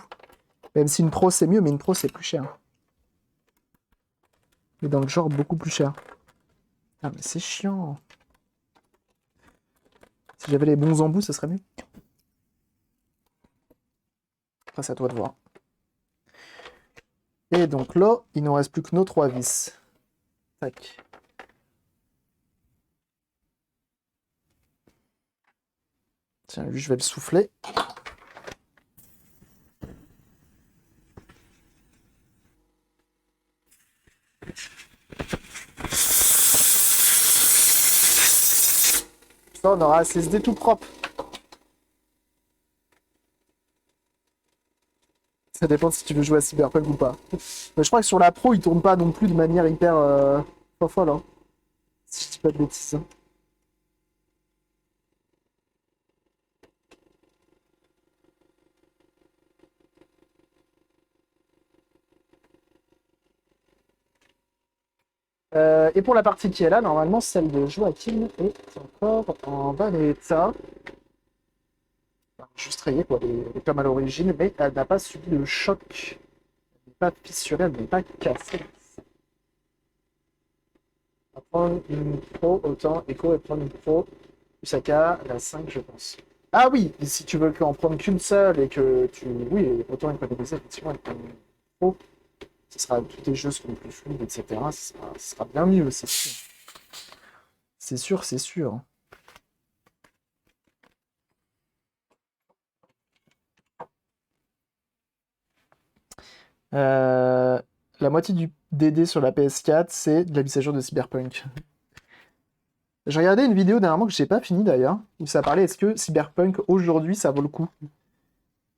S1: Même si une Pro c'est mieux, mais une Pro c'est plus cher. Mais dans le genre beaucoup plus cher. Ah mais c'est chiant. Si j'avais les bons embouts, ça serait mieux. Après, c'est à toi de voir. Et donc là, il ne nous reste plus que nos trois vis. Tac. Tiens, lui, je vais le souffler. Ça, on aura un SSD tout propre. Ça dépend si tu veux jouer à Cyberpunk ou pas. Mais je crois que sur la Pro, il tourne pas non plus de manière hyper folle, hein. Si je dis pas de bêtises. Hein. Et pour la partie qui est là, normalement, celle de Joachim est encore en bon état. Juste rayée, quoi, elle est comme à l'origine, mais elle n'a pas subi de choc. Elle n'est pas fissurée, elle n'est pas cassée. On va prendre une Pro, autant Echo et prendre une Pro. Usaka, la 5, je pense. Ah oui, et si tu veux en prendre qu'une seule et que tu. Oui, autant économiser, effectivement, et prendre une Pro. Tous tes jeux seront plus fluides, etc. Ce sera bien mieux, c'est sûr. C'est sûr, c'est sûr. La moitié du DD sur la PS4, c'est de la mise à jour de Cyberpunk. J'ai regardé une vidéo dernièrement que j'ai pas fini d'ailleurs, où ça parlait est-ce que Cyberpunk aujourd'hui ça vaut le coup?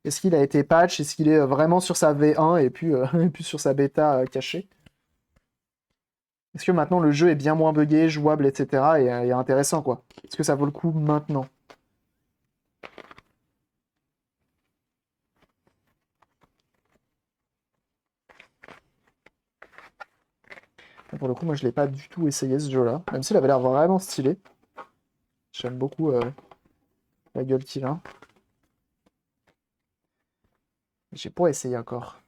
S1: Est-ce qu'il a été patch? Est-ce qu'il est vraiment sur sa V1 et puis, et puis sur sa bêta cachée? Est-ce que maintenant le jeu est bien moins buggé, jouable, etc. et intéressant quoi? Est-ce que ça vaut le coup maintenant? Pour le coup, moi je l'ai pas du tout essayé ce jeu-là, même s'il avait l'air vraiment stylé. J'aime beaucoup la gueule qu'il a. J'ai pas essayé encore.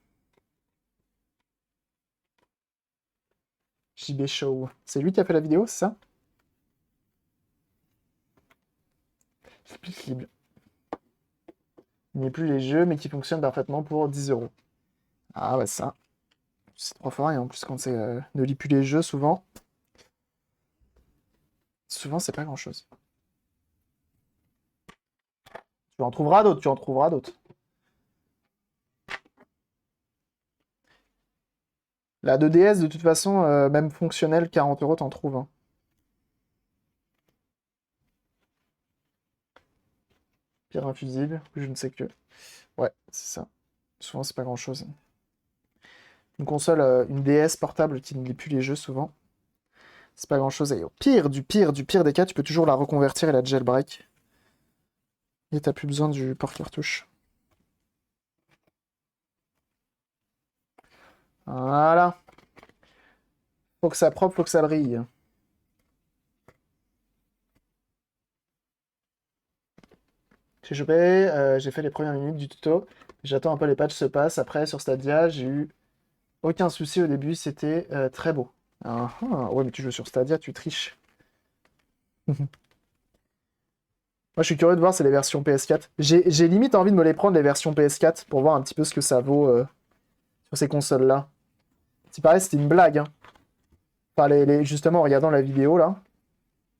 S1: JB Show. C'est lui qui a fait la vidéo, c'est ça? Explique-libre. Il n'est plus les jeux, mais qui fonctionnent parfaitement pour 10 euros. Ah ouais, ça. C'est trop fort, et en plus, quand c'est ne lit plus les jeux, souvent. Souvent, c'est pas grand-chose. Tu en trouveras d'autres, tu en trouveras d'autres. La 2DS, de toute façon, même fonctionnelle, 40 euros, t'en trouves. Hein. Pierre infusible, je ne sais que. Ouais, c'est ça. Souvent, c'est pas grand-chose. Une console, une DS portable qui ne lit plus les jeux, souvent. C'est pas grand-chose. Et au pire, du pire des cas, tu peux toujours la reconvertir et la jailbreak. Et t'as plus besoin du port-cartouche. Voilà. Faut que ça propre, faut que ça brille. J'ai joué, j'ai fait les premières minutes du tuto. J'attends un peu les patchs se passent. Après, sur Stadia, j'ai eu aucun souci au début. C'était très beau. Ah, ah, ouais, mais tu joues sur Stadia, tu triches. Moi, je suis curieux de voir, c'est les versions PS4. J'ai limite envie de me les prendre, les versions PS4, pour voir un petit peu ce que ça vaut sur ces consoles-là. C'est pareil, c'était une blague. Hein. Enfin, justement, en regardant la vidéo, là,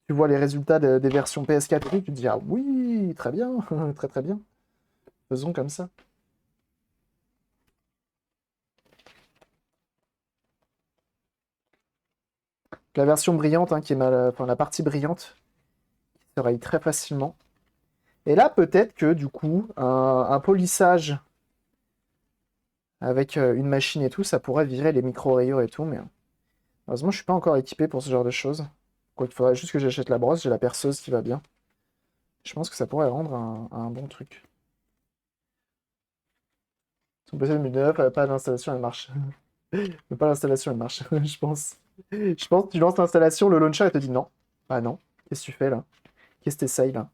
S1: tu vois les résultats des versions PS4 et tout, tu te dis, ah oui, très bien, très très bien. Faisons comme ça. La version brillante, hein, qui est enfin, la partie brillante, se raye très facilement. Et là, peut-être que, du coup, un polissage avec une machine et tout, ça pourrait virer les micro-rayures et tout, mais heureusement, je suis pas encore équipé pour ce genre de choses. Quoi, il faudrait juste que j'achète la brosse, j'ai la perceuse qui va bien. Je pense que ça pourrait rendre un bon truc. Son PC 2009, pas d'installation, elle marche. Mais pas l'installation, elle marche, je pense. Je pense que tu lances l'installation, le launcher, elle te dit non. Ah non, qu'est-ce que tu fais là? Qu'est-ce que t'essayes là?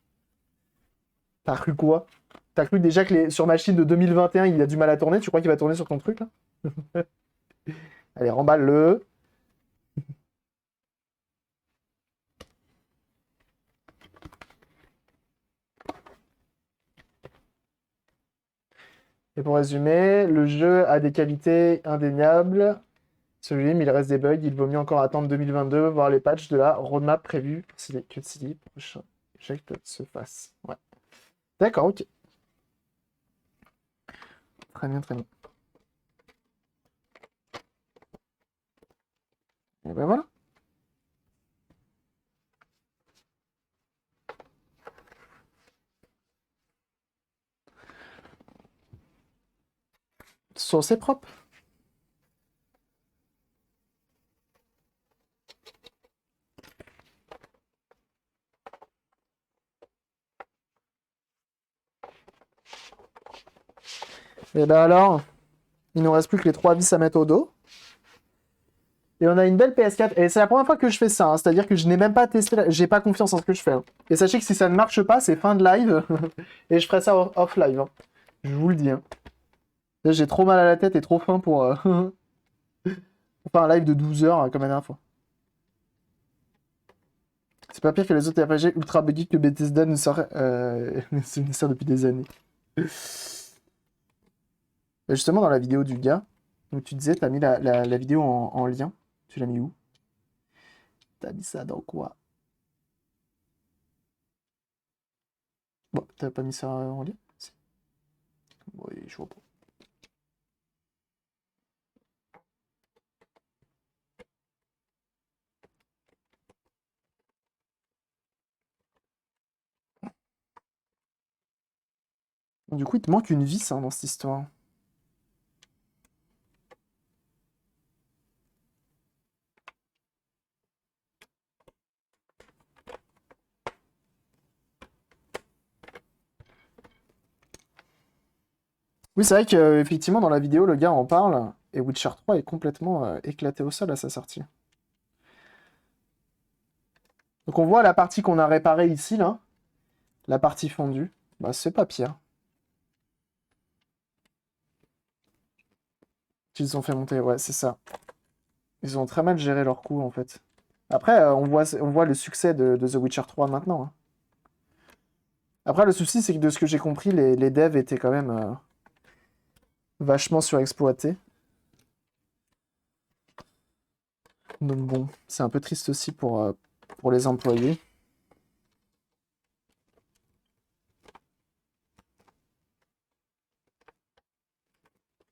S1: T'as cru quoi? T'as cru déjà que sur machine de 2021, il a du mal à tourner? Tu crois qu'il va tourner sur ton truc là? Allez, remballe-le. Et pour résumer, le jeu a des qualités indéniables. Celui-là, mais il reste des bugs. Il vaut mieux encore attendre 2022, voir les patchs de la roadmap prévue que si prochain échec se fasse. Ouais. D'accord, ok. Très bien, très bien. Et ben voilà. Source est propre. Et ben alors, il nous reste plus que les 3 vis à mettre au dos. Et on a une belle PS4. Et c'est la première fois que je fais ça. Hein. C'est-à-dire que je n'ai même pas testé. J'ai pas confiance en ce que je fais. Hein. Et sachez que si ça ne marche pas, c'est fin de live. Et je ferai ça off live. Hein. Je vous le dis. Hein. J'ai trop mal à la tête et trop faim pour faire un live de 12 heures comme la dernière fois. C'est pas pire que les autres RPG ultra buggy que Bethesda ne sort, ne sort depuis des années. Justement, dans la vidéo du gars, où tu disais, t'as mis la vidéo en lien. Tu l'as mis où? T'as mis ça dans quoi? Bon, t'as pas mis ça en lien? Si. Oui, je vois pas. Du coup, il te manque une vis hein, dans cette histoire. Oui, c'est vrai qu'effectivement, dans la vidéo, le gars en parle, et Witcher 3 est complètement éclaté au sol à sa sortie. Donc on voit la partie qu'on a réparée ici, là, la partie fondue. Bah, c'est pas pire. Qu'ils ont fait monter, ouais, c'est ça. Ils ont très mal géré leur coût, en fait. Après, on voit le succès de The Witcher 3 maintenant. Hein. Après, le souci, c'est que de ce que j'ai compris, les devs étaient quand même vachement surexploités. Donc bon, c'est un peu triste aussi pour les employés.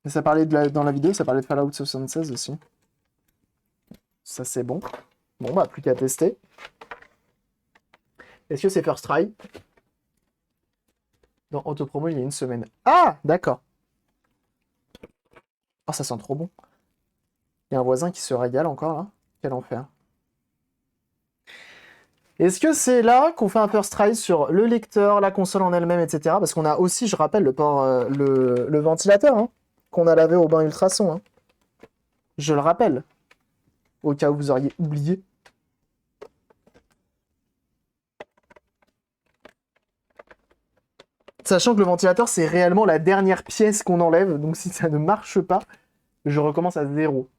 S1: Et ça parlait dans la vidéo, ça parlait de Fallout 76 aussi. Ça, c'est bon. Bon, bah, plus qu'à tester. Est-ce que c'est First Try? Dans Autopromo, il y a une semaine. Ah, d'accord. Ah, ça sent trop bon. Il y a un voisin qui se régale encore, là. Quel enfer. Est-ce que c'est là qu'on fait un first try sur le lecteur, la console en elle-même, etc. Parce qu'on a aussi, je rappelle, le ventilateur, hein, qu'on a lavé au bain ultrason. Hein. Je le rappelle, au cas où vous auriez oublié. Sachant que le ventilateur, c'est réellement la dernière pièce qu'on enlève, donc si ça ne marche pas, je recommence à zéro.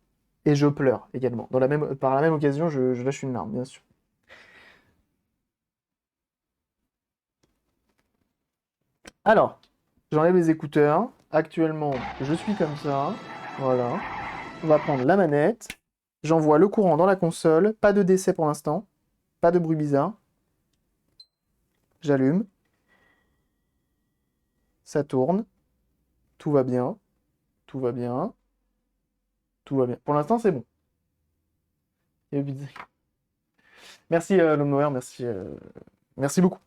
S1: Et je pleure également. Par la même occasion, je lâche une larme, bien sûr. Alors, j'enlève les écouteurs. Actuellement, je suis comme ça. Voilà. On va prendre la manette. J'envoie le courant dans la console. Pas de décès pour l'instant. Pas de bruit bizarre. J'allume. Ça tourne. Tout va bien. Tout va bien. Tout va bien. Pour l'instant, c'est bon. Merci, l'homme noir. Merci, merci beaucoup.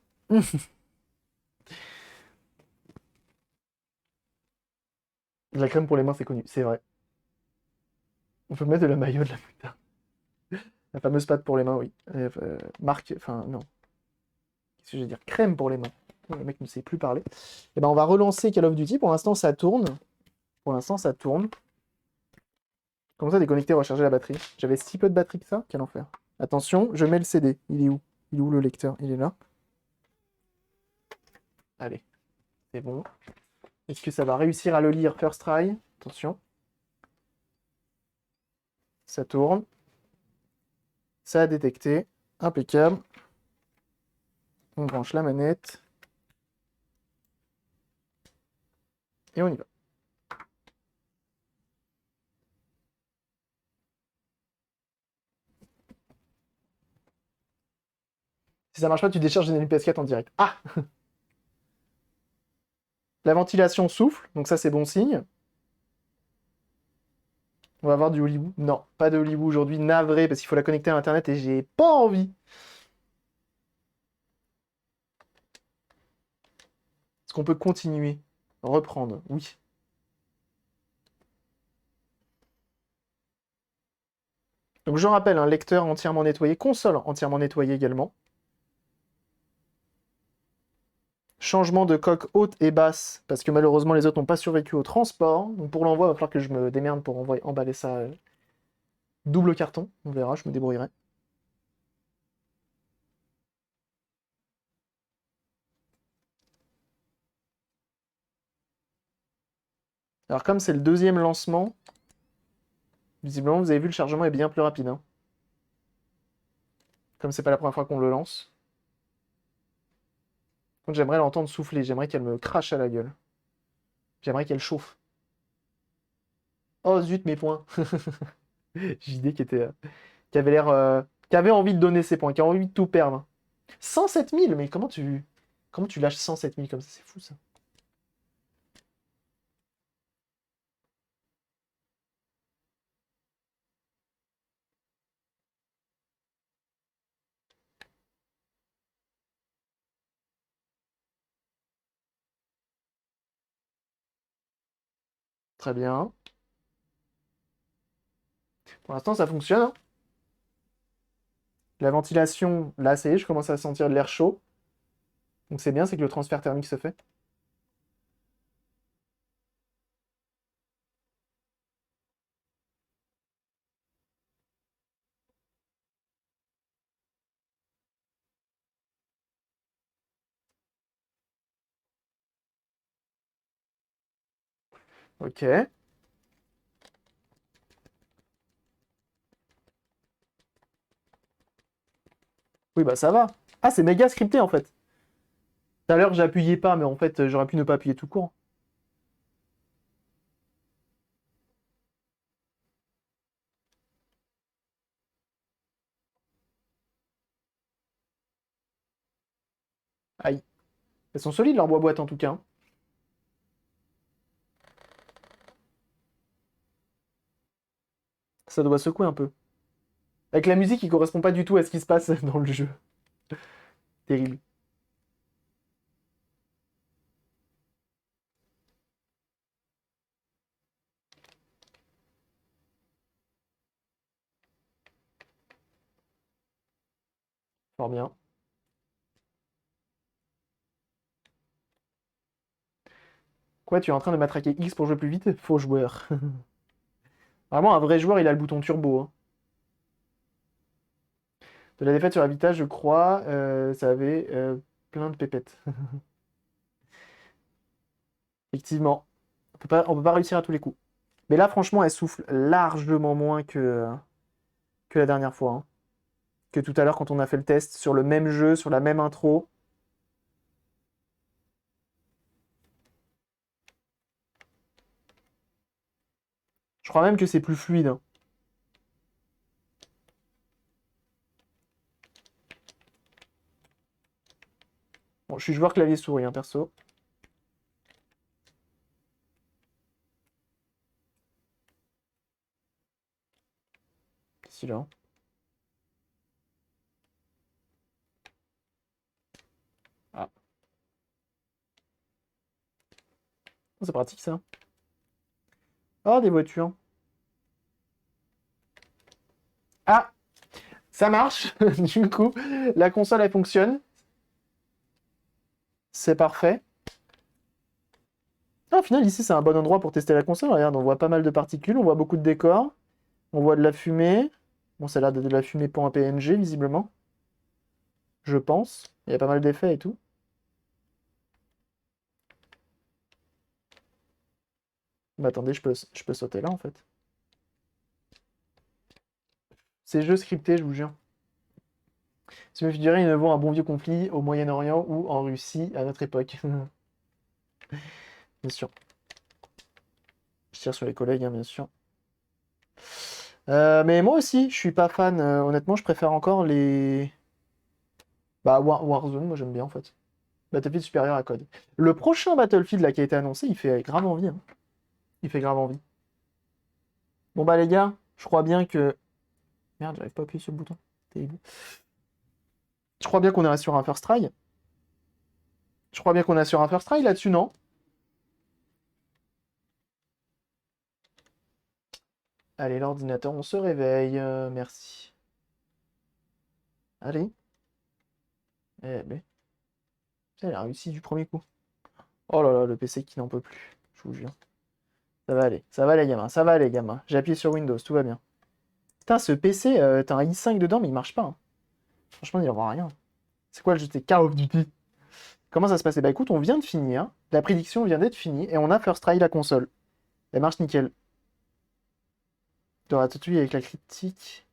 S1: La crème pour les mains, c'est connu. C'est vrai. On peut mettre de la maillot de la putain. La fameuse pâte pour les mains, oui. Marque, enfin, non. Qu'est-ce que je vais dire? Crème pour les mains. Le mec ne sait plus parler. Et ben, on va relancer Call of Duty. Pour l'instant, ça tourne. Pour l'instant, ça tourne. Comment ça, déconnecter, recharger la batterie? J'avais si peu de batterie que ça? Quel enfer. Attention, je mets le CD. Il est où? Il est où le lecteur? Il est là. Allez, c'est bon. Est-ce que ça va réussir à le lire first try? Attention. Ça tourne. Ça a détecté. Impeccable. On branche la manette. Et on y va. Si ça marche pas, tu décharges une PS4 en direct. Ah! La ventilation souffle, donc ça c'est bon signe. On va avoir du Hollywood. Non, pas de Hollywood aujourd'hui, navré, parce qu'il faut la connecter à Internet et j'ai pas envie. Est-ce qu'on peut continuer? Reprendre, oui. Donc je rappelle, un lecteur entièrement nettoyé, console entièrement nettoyée également. Changement de coque haute et basse, parce que malheureusement les autres n'ont pas survécu au transport. Donc pour l'envoi, il va falloir que je me démerde pour emballer ça double carton. On verra, je me débrouillerai. Alors comme c'est le deuxième lancement, visiblement vous avez vu le chargement est bien plus rapide. Hein. Comme c'est pas la première fois qu'on le lance. Donc j'aimerais l'entendre souffler, j'aimerais qu'elle me crache à la gueule. J'aimerais qu'elle chauffe. Oh zut mes points. JD qui avait l'air qui avait envie de donner ses points, qui a envie de tout perdre. 107 000, mais comment tu... Comment tu lâches 107 000 comme ça? C'est fou, ça. Très bien. Pour l'instant, ça fonctionne, hein. La ventilation, là, ça y est, je commence à sentir de l'air chaud. Donc c'est bien, c'est que le transfert thermique se fait. Ok. Oui, bah ça va. Ah, c'est méga scripté, en fait. Tout à l'heure, j'appuyais pas, mais en fait, j'aurais pu ne pas appuyer tout court. Aïe. Elles sont solides, leurs boîtes, en tout cas, hein. Ça doit secouer un peu. Avec la musique, qui correspond pas du tout à ce qui se passe dans le jeu. Terrible. Fort bien. Quoi, tu es en train de matraquer X pour jouer plus vite? Faux joueur. Vraiment, un vrai joueur, il a le bouton turbo, hein. De la défaite sur Habitat, je crois, ça avait plein de pépettes. Effectivement. On peut pas réussir à tous les coups. Mais là, franchement, elle souffle largement moins que la dernière fois, hein. Que tout à l'heure quand on a fait le test sur le même jeu, sur la même intro. Je crois même que c'est plus fluide, hein. Bon, je suis joueur clavier-souris, hein, perso. Qu'est-ce qu'il a? Ah, oh, c'est pratique ça. Oh, des voitures. Ah, ça marche. Du coup, la console, elle fonctionne. C'est parfait. Ah, au final, ici, c'est un bon endroit pour tester la console. Regarde, on voit pas mal de particules, on voit beaucoup de décors, on voit de la fumée. Bon, ça a l'air de la fumée pour un PNG, visiblement. Je pense. Il y a pas mal d'effets et tout. Bah attendez, je peux sauter là, en fait. C'est jeu scripté, je vous jure. Ça me figurait une vaut un bon vieux conflit au Moyen-Orient ou en Russie à notre époque. Bien sûr. Je tire sur les collègues, hein, bien sûr. Mais moi aussi, je suis pas fan. Honnêtement, je préfère encore les. Bah, Warzone, moi j'aime bien en fait. Battlefield supérieur à Code. Le prochain Battlefield là, qui a été annoncé, il fait grave envie, hein. Il fait grave envie. Bon bah les gars, je crois bien que. Merde, j'arrive pas à appuyer sur le bouton. Terrible. Je crois bien qu'on est sur un first try. Je crois bien qu'on est sur un first try là-dessus, non? Allez, l'ordinateur, on se réveille. Merci. Allez. Eh ben, ça, il a réussi du premier coup. Oh là là, le PC qui n'en peut plus. Je vous jure. Ça va aller. Ça va les gamins. Ça va les gamins. J'ai appuyé sur Windows, tout va bien. Putain, ce PC, t'as un i5 dedans, mais il marche pas, hein. Franchement, il n'y aura rien. C'est quoi le jeu? C'est Call of Duty. Comment ça se passait? Bah écoute, on vient de finir. La prédiction vient d'être finie et on a first try la console. Elle marche nickel. De Ratatouille avec la critique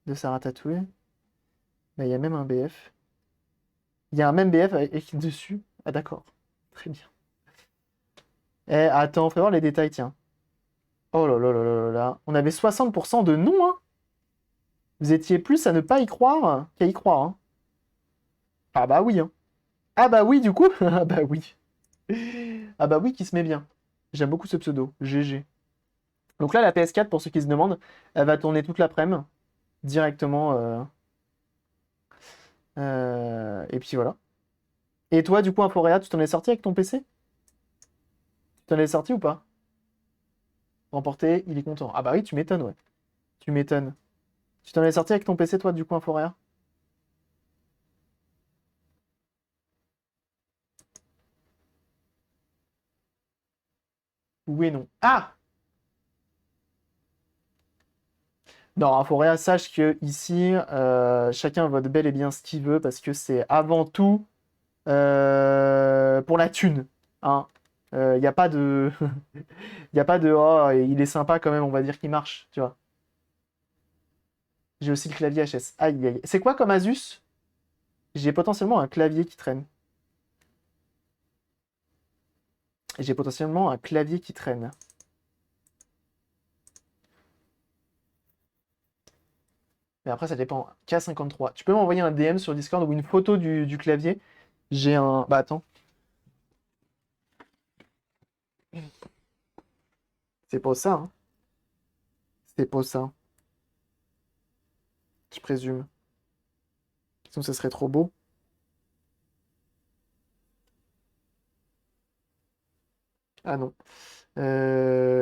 S1: de sa Ratatouille. Bah, il y a même un BF. Il y a un même BF avec écrit dessus. Ah d'accord. Très bien. Eh, attends, fais voir les détails, tiens. Oh là là là là là là. On avait 60% de non, hein. Vous étiez plus à ne pas y croire qu'à y croire, hein. Ah bah oui, hein. Ah bah oui, du coup. Ah bah oui. Ah bah oui, qui se met bien. J'aime beaucoup ce pseudo. GG. Donc là, la PS4, pour ceux qui se demandent, elle va tourner toute l'après-midi directement. Et puis voilà. Et toi, du coup, Inforéa, tu t'en es sorti avec ton PC? Tu t'en es sorti ou pas? Remporté, il est content. Ah bah oui, tu m'étonnes, ouais. Tu m'étonnes. Tu t'en es sorti avec ton PC, toi, du coup, Inforéa? Oui et non. Ah! Non, Inforéa, sache que ici, chacun vote bel et bien ce qu'il veut parce que c'est avant tout pour la thune. Hein. Il n'y a pas de. Il a pas de. Oh, il est sympa quand même, on va dire qu'il marche, tu vois. J'ai aussi le clavier HS. Aïe, aïe. C'est quoi comme Asus? J'ai potentiellement un clavier qui traîne. J'ai potentiellement un clavier qui traîne. Mais après, ça dépend. K53. Tu peux m'envoyer un DM sur Discord ou une photo du clavier? J'ai un. Bah attends, c'est pas ça, hein. C'est pas ça, je présume. Sinon, ça serait trop beau. Ah non.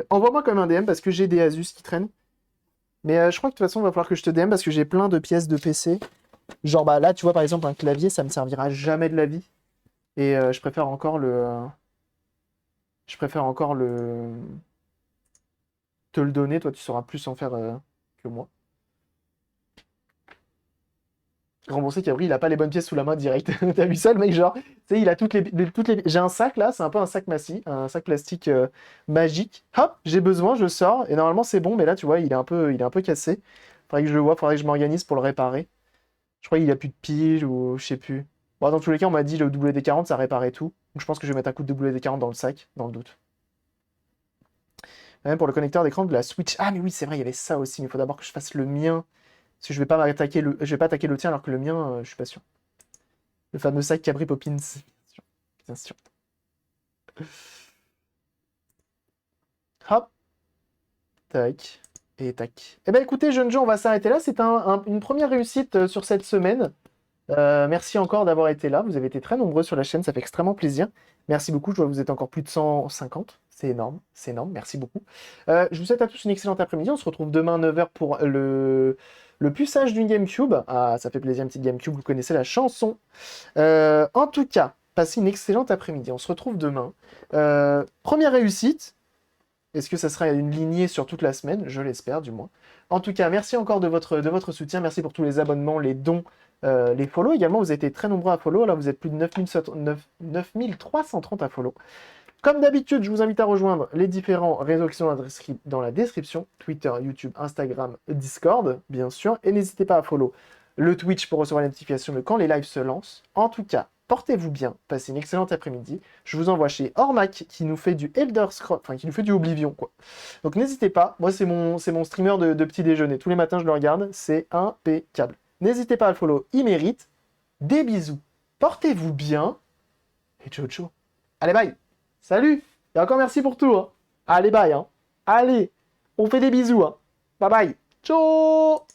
S1: Envoie-moi quand même un DM parce que j'ai des Asus qui traînent. Mais je crois que de toute façon, il va falloir que je te DM parce que j'ai plein de pièces de PC. Genre, bah là, tu vois, par exemple, un clavier, ça me servira jamais de la vie. Et je préfère encore je préfère encore te le donner. Toi, tu sauras plus en faire que moi. Remboursé Cabri, il a pas les bonnes pièces sous la main direct. T'as vu ça, le mec, genre, tu sais, il a toutes les. J'ai un sac là, c'est un peu un sac massif, un sac plastique magique. Hop, j'ai besoin, je sors, et normalement c'est bon, mais là, tu vois, il est un peu cassé. Faudrait que je le vois, faudrait que je m'organise pour le réparer. Je crois qu'il a plus de pile ou je sais plus. Bon, dans tous les cas, on m'a dit le WD-40, ça réparait tout. Donc je pense que je vais mettre un coup de WD-40 dans le sac, dans le doute. Même pour le connecteur d'écran de la Switch. Ah, mais oui, c'est vrai, il y avait ça aussi, mais il faut d'abord que je fasse le mien. Parce que je vais pas attaquer le tien alors que le mien, je suis pas sûr. Le fameux sac Cabri Poppins. Bien sûr. Bien sûr. Hop, tac, et tac. Eh ben écoutez, jeunes gens, on va s'arrêter là. C'est une première réussite sur cette semaine. Merci encore d'avoir été là. Vous avez été très nombreux sur la chaîne, ça fait extrêmement plaisir. Merci beaucoup. Je vois que vous êtes encore plus de 150. C'est énorme, c'est énorme. Merci beaucoup. Je vous souhaite à tous une excellente après-midi. On se retrouve demain à 9h pour le puçage d'une GameCube. Ah, ça fait plaisir, une petite GameCube. Vous connaissez la chanson. En tout cas, passez une excellente après-midi. On se retrouve demain. Première réussite. Est-ce que ça sera une lignée sur toute la semaine? Je l'espère, du moins. En tout cas, merci encore de votre soutien. Merci pour tous les abonnements, les dons, les follow également. Vous avez été très nombreux à follow. Là, vous êtes plus de 9330 à follow. Comme d'habitude, je vous invite à rejoindre les différents réseaux qui sont dans la description. Twitter, YouTube, Instagram, Discord, bien sûr. Et n'hésitez pas à follow le Twitch pour recevoir les notifications de quand les lives se lancent. En tout cas, portez-vous bien, passez une excellente après-midi. Je vous envoie chez Ormac qui nous fait du Elder Scrolls, enfin qui nous fait du Oblivion, quoi. Donc n'hésitez pas, moi c'est mon streamer de petit déjeuner. Tous les matins je le regarde, c'est impeccable. N'hésitez pas à le follow, il mérite. Des bisous, portez-vous bien, et ciao ciao. Allez bye. Salut. Et encore merci pour tout, hein. Allez bye, hein. Allez, on fait des bisous, hein. Bye bye. Ciao.